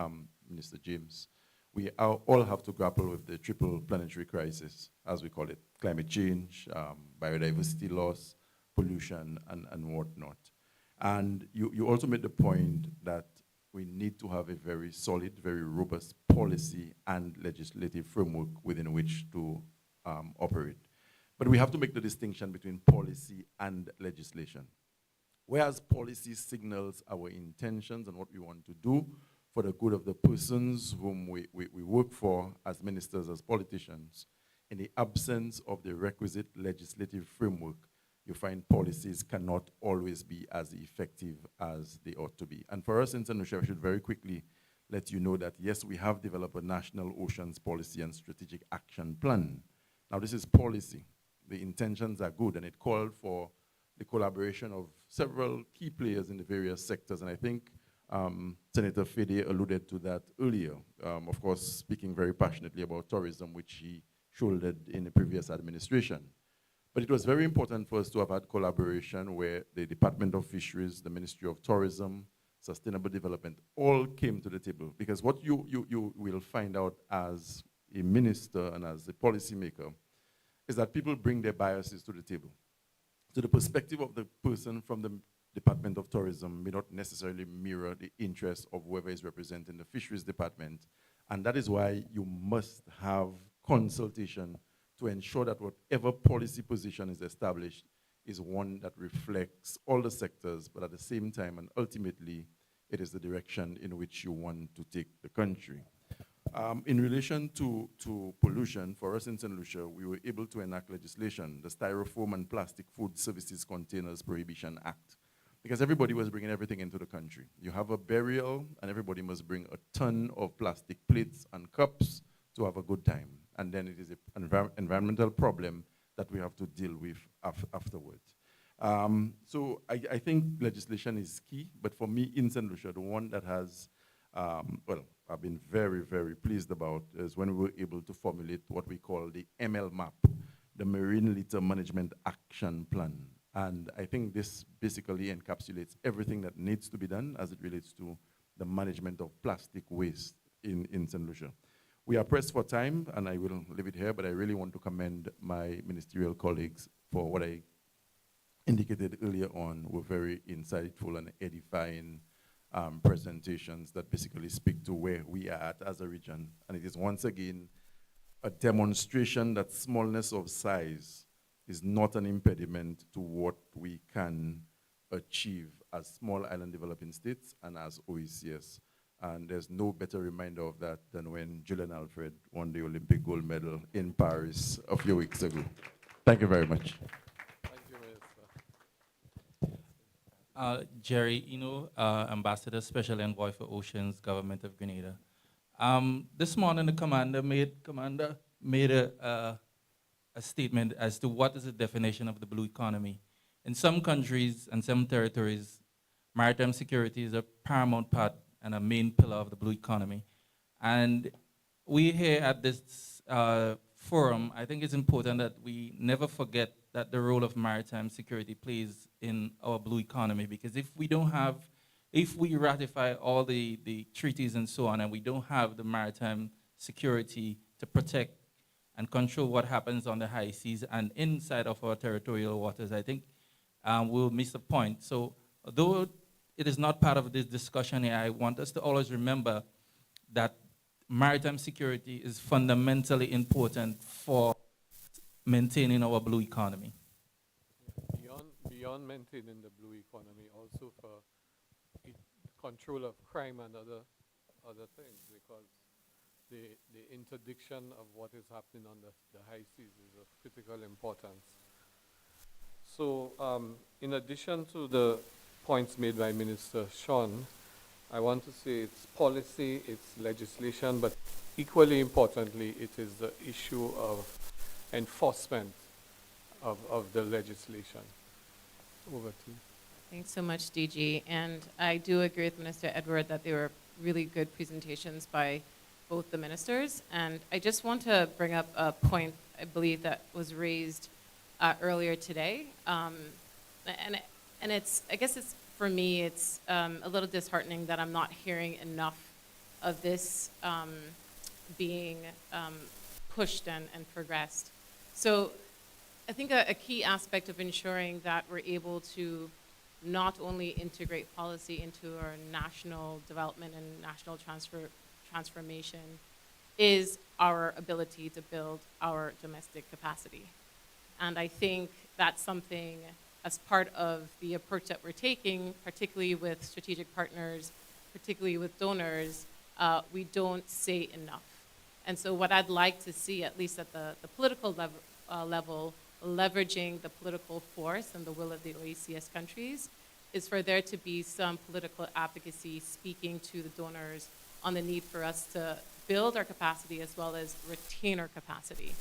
Minister James, we all have to grapple with the triple planetary crisis, as we call it: climate change, biodiversity loss, pollution, and whatnot. And you also made the point that we need to have a very solid, very robust policy and legislative framework within which to operate. But we have to make the distinction between policy and legislation. Whereas policy signals our intentions and what we want to do for the good of the persons whom we work for as ministers, as politicians, in the absence of the requisite legislative framework, you find policies cannot always be as effective as they ought to be. And for us in St. Lucia, I should very quickly let you know that, yes, we have developed a National Oceans Policy and Strategic Action Plan. Now, this is policy. The intentions are good, and it called for the collaboration of several key players in the various sectors, and I think Senator Fede alluded to that earlier, of course, speaking very passionately about tourism, which he shouldered in the previous administration. But it was very important for us to have had collaboration where the Department of Fisheries, the Ministry of Tourism, Sustainable Development, all came to the table. Because what you will find out as a minister and as a policymaker is that people bring their biases to the table. So the perspective of the person from the Department of Tourism may not necessarily mirror the interests of whoever is representing the Fisheries Department. And that is why you must have consultation to ensure that whatever policy position is established is one that reflects all the sectors, but at the same time, and ultimately, it is the direction in which you want to take the country. In relation to pollution, for us in St. Lucia, we were able to enact legislation, the Styrofoam and Plastic Food Services Containers Prohibition Act, because everybody was bringing everything into the country. You have a burial, and everybody must bring a ton of plastic plates and cups to have a good time. And then it is an environmental problem that we have to deal with afterwards. So I think legislation is key, but for me in St. Lucia, the one that has, well, I've been very, very pleased about is when we were able to formulate what we call the ML map, the Marine Litter Management Action Plan. And I think this basically encapsulates everything that needs to be done as it relates to the management of plastic waste in St. Lucia. We are pressed for time, and I will leave it here, but I really want to commend my ministerial colleagues for what I indicated earlier on were very insightful and edifying presentations that basically speak to where we are at as a region. And it is once again a demonstration that smallness of size is not an impediment to what we can achieve as small island developing states and as OECS. And there's no better reminder of that than when Julian Alfred won the Olympic gold medal in Paris a few weeks ago. Thank you very much. Thank you, Minister. Jerry, Ambassador Special Envoy for Oceans, Government of Grenada. This morning, the commander made a statement as to what is the definition of the blue economy. In some countries and some territories, maritime security is a paramount part and a main pillar of the blue economy. And we here at this forum, I think it's important that we never forget that the role of maritime security plays in our blue economy, because if we ratify all the treaties and so on, and we don't have the maritime security to protect and control what happens on the high seas and inside of our territorial waters, I think we'll miss the point. So though it is not part of this discussion here, I want us to always remember that maritime security is fundamentally important for maintaining our blue economy. Beyond maintaining the blue economy, also for control of crime and other things, because the interdiction of what is happening on the high seas is of critical importance. So in addition to the points made by Minister Sean, I want to say it's policy, it's legislation, but equally importantly, it is the issue of enforcement of the legislation. Over to you. Thanks so much, DG. And I do agree with Minister Edward that they were really good presentations by both the ministers. And I just want to bring up a point, I believe, that was raised earlier today. And it's, I guess it's, for me, it's a little disheartening that I'm not hearing enough of this being pushed and progressed. So I think a key aspect of ensuring that we're able to not only integrate policy into our national development and national transformation is our ability to build our domestic capacity. And I think that's something, as part of the approach that we're taking, particularly with strategic partners, particularly with donors, we don't say enough. And so what I'd like to see, at least at the political level, leveraging the political force and the will of the OECS countries, is for there to be some political advocacy speaking to the donors on the need for us to build our capacity as well as retain our capacity.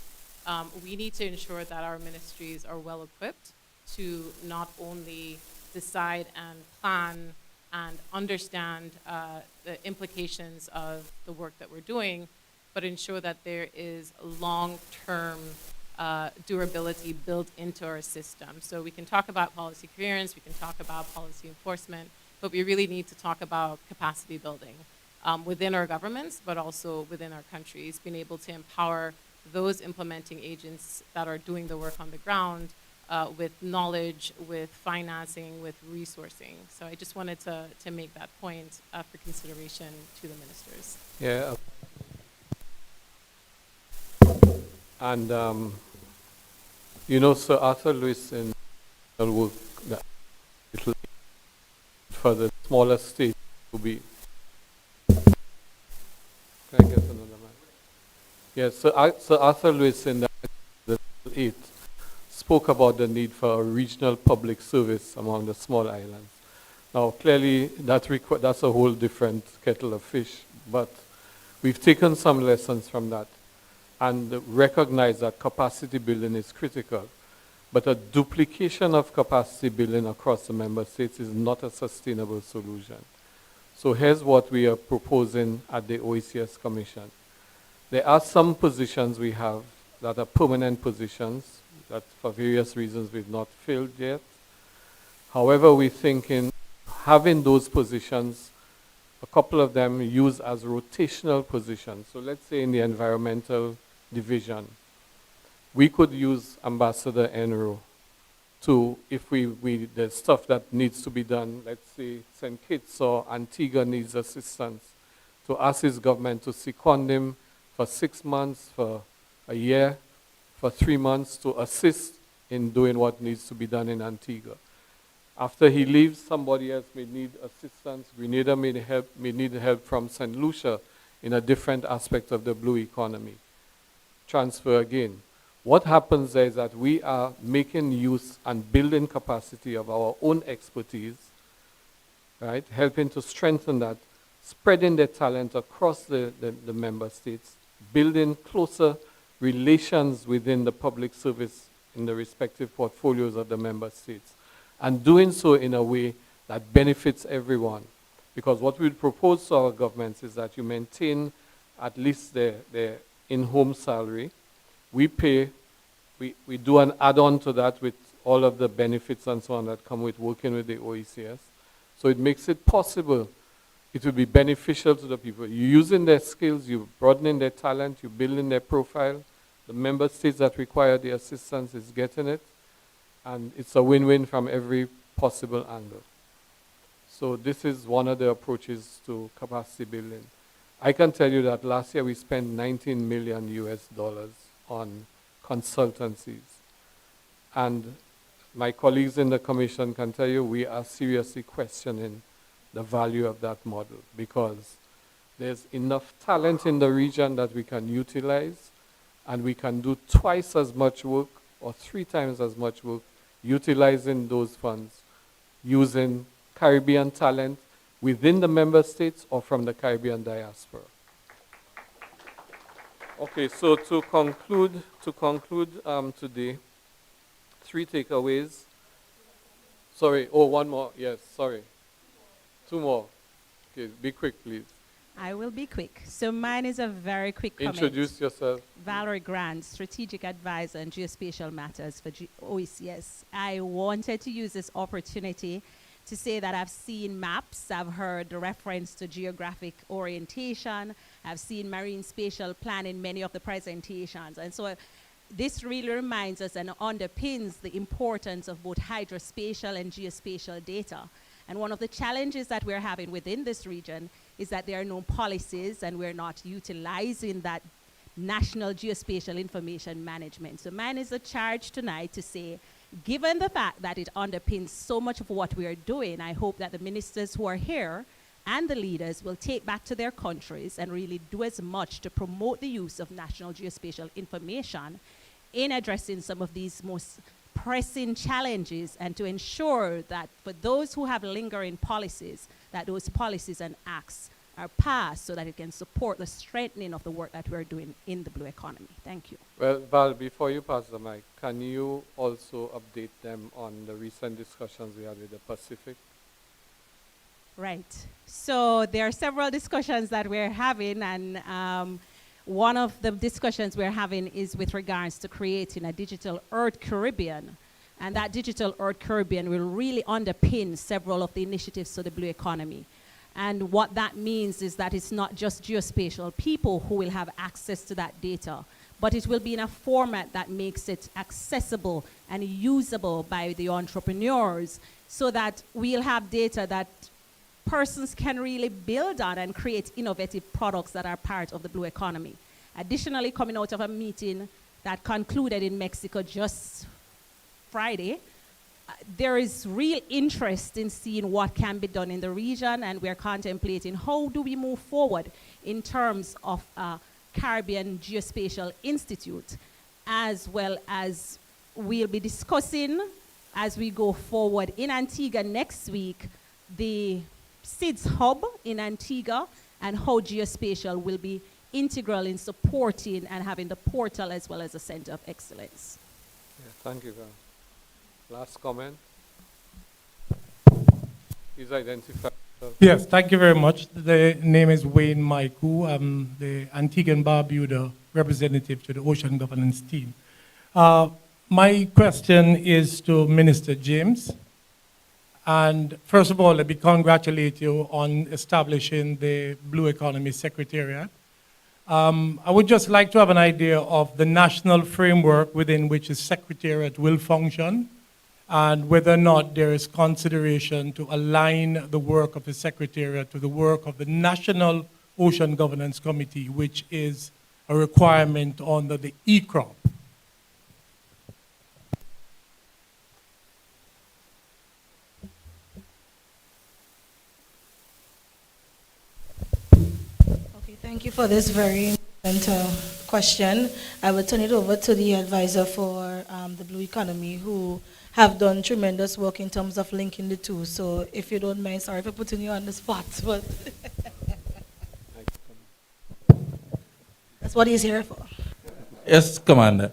We need to ensure that our ministries are well equipped to not only decide and plan and understand the implications of the work that we're doing, but ensure that there is long-term durability built into our system. So we can talk about policy coherence, we can talk about policy enforcement, but we really need to talk about capacity building within our governments, but also within our countries, being able to empower those implementing agents that are doing the work on the ground with knowledge, with financing, with resourcing. So I just wanted to make that point for consideration to the ministers. Yeah. And Sir Arthur Lewis in work that for the smaller state to be. Can I get another man? Yes, Sir Arthur Lewis in the 8 spoke about the need for a regional public service among the small islands. Now, clearly, that's a whole different kettle of fish, but we've taken some lessons from that and recognize that capacity building is critical. But a duplication of capacity building across the member states is not a sustainable solution. So here's what we are proposing at the OECS Commission. There are some positions we have that are permanent positions that for various reasons we've not filled yet. However, we think in having those positions, a couple of them used as rotational positions. So let's say in the environmental division, we could use Ambassador Enro to, if there's stuff that needs to be done, let's say St. Kitts or Antigua needs assistance, to ask his government to second him for 6 months, for a year, for 3 months to assist in doing what needs to be done in Antigua. After he leaves, somebody else may need assistance. Grenada may need help from St. Lucia in a different aspect of the blue economy. Transfer again. What happens there is that we are making use and building capacity of our own expertise right? Helping to strengthen that, spreading their talent across the member states, building closer relations within the public service in the respective portfolios of the member states, and doing so in a way that benefits everyone. Because what we propose to our governments is that you maintain at least their in-home salary. We do an add-on to that with all of the benefits and so on that come with working with the OECS. So it makes it possible. It will be beneficial to the people. You're using their skills, you're broadening their talent, you're building their profile. The member states that require the assistance is getting it. And it's a win-win from every possible angle. So this is one of the approaches to capacity building. I can tell you that last year we spent $19 million on consultancies. And my colleagues in the commission can tell you we are seriously questioning the value of that model, because there's enough talent in the region that we can utilize, and we can do twice as much work or 3 times as much work utilizing those funds, using Caribbean talent within the member states or from the Caribbean diaspora. Okay, so to conclude today, 3 takeaways. Sorry, one more. Yes, sorry. 2 more. Okay, be quick, please. I will be quick. So mine is a very quick comment. Introduce yourself. Valerie Grant, Strategic Advisor on Geospatial Matters for OECS. I wanted to use this opportunity to say that I've seen maps, I've heard the reference to geographic orientation, I've seen marine spatial plan in many of the presentations. And so this really reminds us and underpins the importance of both hydrospatial and geospatial data. And one of the challenges that we're having within this region is that there are no policies and we're not utilizing that national geospatial information management. So mine is a charge tonight to say, given the fact that it underpins so much of what we are doing, I hope that the ministers who are here and the leaders will take back to their countries and really do as much to promote the use of national geospatial information in addressing some of these most pressing challenges, and to ensure that for those who have lingering policies, that those policies and acts are passed so that it can support the strengthening of the work that we're doing in the blue economy. Thank you. Well, Val, before you pass the mic, can you also update them on the recent discussions we had with the Pacific? Right. So there are several discussions that we're having, and one of the discussions we're having is with regards to creating a digital Earth Caribbean. And that digital Earth Caribbean will really underpin several of the initiatives to the blue economy. And what that means is that it's not just geospatial people who will have access to that data, but it will be in a format that makes it accessible and usable by the entrepreneurs, so that we'll have data that persons can really build on and create innovative products that are part of the blue economy. Additionally, coming out of a meeting that concluded in Mexico just Friday, there is real interest in seeing what can be done in the region, and we're contemplating how do we move forward in terms of Caribbean Geospatial Institute, as well as we'll be discussing as we go forward in Antigua next week, the SIDS hub in Antigua, and how geospatial will be integral in supporting and having the portal as well as a center of excellence. Yeah, thank you, Val. Last comment. Please identify yourself. Yes, thank you very much. The name is Wayne Maiku. I'm the Antigua and Barbuda representative to the Ocean Governance team. My question is to Minister James. And first of all, let me congratulate you on establishing the Blue Economy Secretariat. I would just like to have an idea of the national framework within which the Secretariat will function, and whether or not there is consideration to align the work of the Secretariat to the work of the National Ocean Governance Committee, which is a requirement under the ECROP. Thank you for this very important question. I will turn it over to the advisor for the Blue Economy, who have done tremendous work in terms of linking the two. So if you don't mind, sorry for putting you on the spot, but that's what he's here for. Yes, Commander.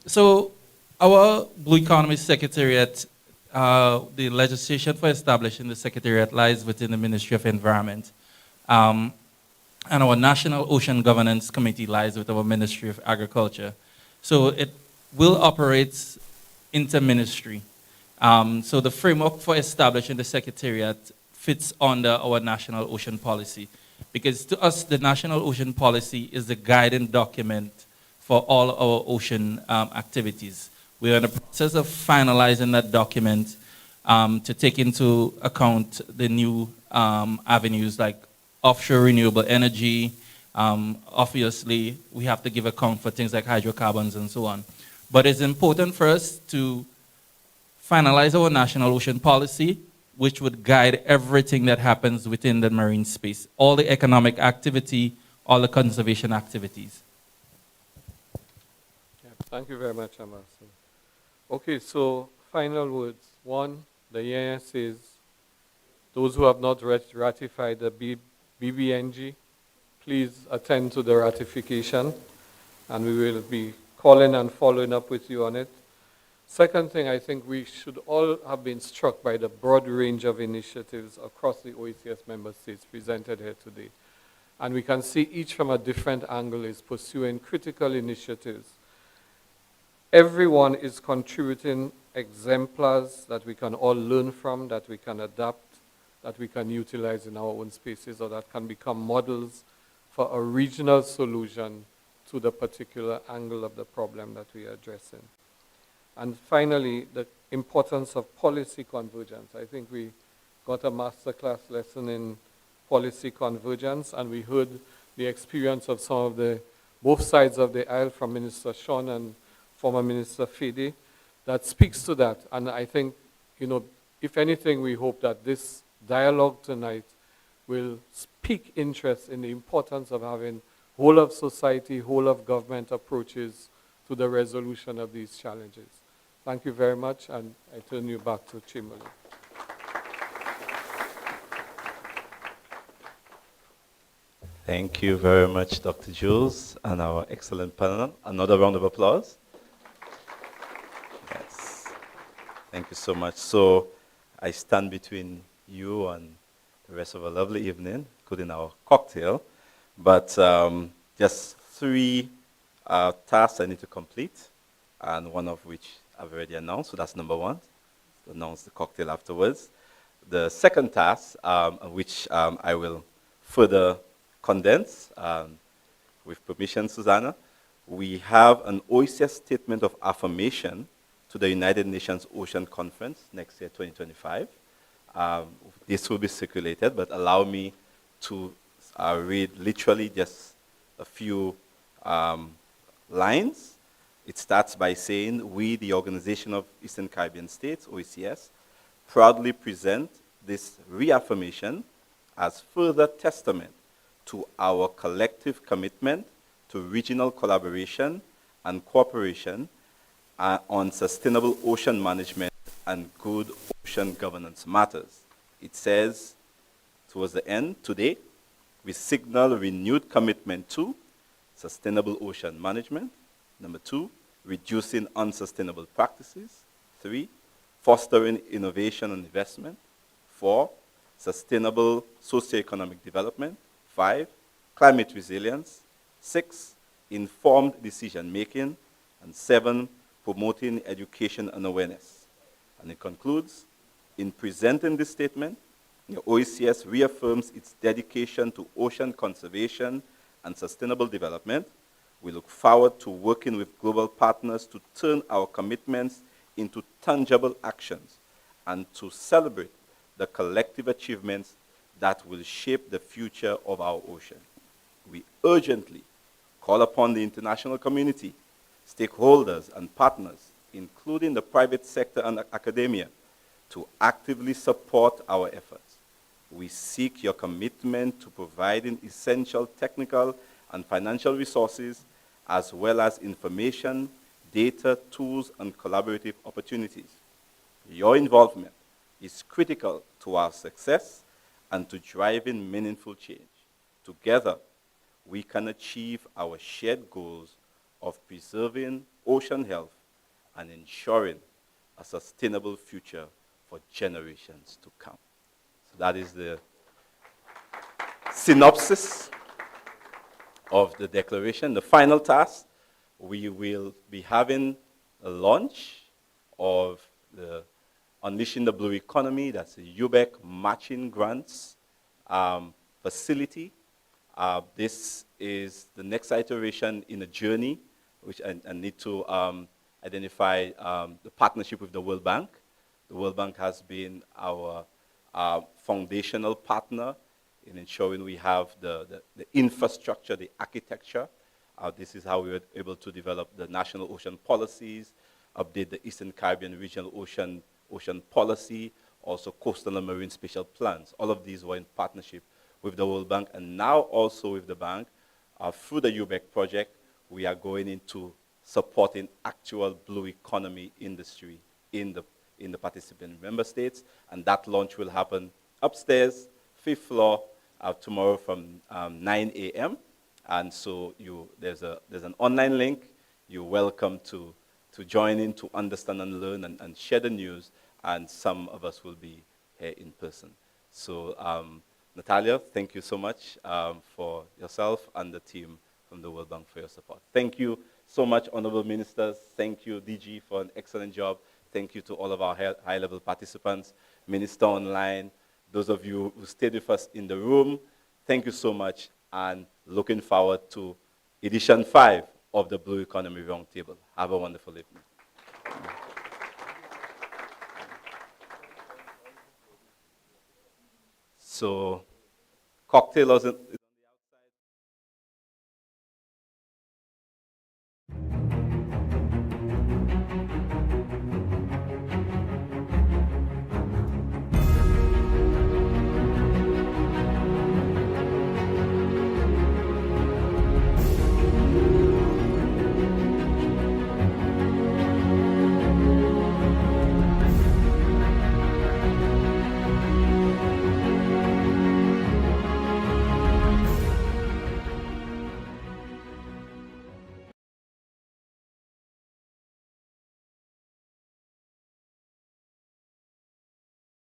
So our Blue Economy Secretariat, the legislation for establishing the Secretariat lies within the Ministry of Environment. And our National Ocean Governance Committee lies with our Ministry of Agriculture. So it will operate inter-ministry. So the framework for establishing the Secretariat fits under our National Ocean Policy, because to us, the National Ocean Policy is the guiding document for all our ocean activities. We're in the process of finalizing that document to take into account the new avenues like offshore renewable energy. Obviously, we have to give account for things like hydrocarbons and so on. But it's important for us to finalize our national ocean policy, which would guide everything that happens within the marine space, all the economic activity, all the conservation activities. Thank you very much, Ambassador. Okay, so final words. One, the EIS says those who have not ratified the BBNG, please attend to the ratification, and we will be calling and following up with you on it. Second thing, I think we should all have been struck by the broad range of initiatives across the OECS member states presented here today. And we can see each from a different angle is pursuing critical initiatives. Everyone is contributing exemplars that we can all learn from, that we can adapt, that we can utilize in our own spaces, or that can become models for a regional solution to the particular angle of the problem that we are addressing. And finally, the importance of policy convergence. I think we got a masterclass lesson in policy convergence, and we heard the experience of some of the, both sides of the aisle from Minister Sean and former Minister Fede, that speaks to that. And I think, if anything, we hope that this dialogue tonight will pique interest in the importance of having whole of society, whole of government approaches to the resolution of these challenges. Thank you very much, and I turn you back to Chamberlain. Thank you very much, Dr. Jules, and our excellent panel. Another round of applause. Yes. Thank you so much. So I stand between you and the rest of a lovely evening, including our cocktail. But just 3 tasks I need to complete, and one of which I've already announced. So that's number 1. To announce the cocktail afterwards. The second task, which I will further condense, with permission, Susanna, we have an OECS statement of affirmation to the United Nations Ocean Conference next year, 2025. This will be circulated, but allow me to read literally just a few lines. It starts by saying, we, the Organization of Eastern Caribbean States, OECS, proudly present this reaffirmation as further testament to our collective commitment to regional collaboration and cooperation on sustainable ocean management and good ocean governance matters. It says, towards the end, today, we signal renewed commitment to sustainable ocean management. Number 2, reducing unsustainable practices. 3, fostering innovation and investment. 4, sustainable socioeconomic development. 5, climate resilience. 6, informed decision making. And 7, promoting education and awareness. And it concludes, in presenting this statement, the OECS reaffirms its dedication to ocean conservation and sustainable development. We look forward to working with global partners to turn our commitments into tangible actions and to celebrate the collective achievements that will shape the future of our ocean. We urgently call upon the international community, stakeholders and partners, including the private sector and academia, to actively support our efforts. We seek your commitment to providing essential technical and financial resources, as well as information, data, tools, and collaborative opportunities. Your involvement is critical to our success and to driving meaningful change. Together, we can achieve our shared goals of preserving ocean health and ensuring a sustainable future for generations to come. So that is the synopsis of the declaration. The final task, we will be having a launch of the Unleashing the Blue Economy. That's a UBEC matching grants facility. This is the next iteration in a journey, which I need to identify the partnership with the World Bank. The World Bank has been our foundational partner in ensuring we have the infrastructure, the architecture. This is how we were able to develop the national ocean policies, update the Eastern Caribbean regional ocean policy, also coastal and marine spatial plans. All of these were in partnership with the World Bank, and now also with the bank. Through the UBEC project, we are going into supporting actual blue economy industry in the participant member states, and that launch will happen upstairs, 5th floor, tomorrow from 9 a.m. And so there's an online link. You're welcome to join in, to understand and learn and share the news, and some of us will be here in person. So Natalia, thank you so much for yourself and the team from the World Bank for your support. Thank you so much, honorable ministers. Thank you, DG, for an excellent job. Thank you to all of our high-level participants, Minister Online, those of you who stayed with us in the room. Thank you so much, and looking forward to edition 5 of the Blue Economy Roundtable. Have a wonderful evening. So, cocktail is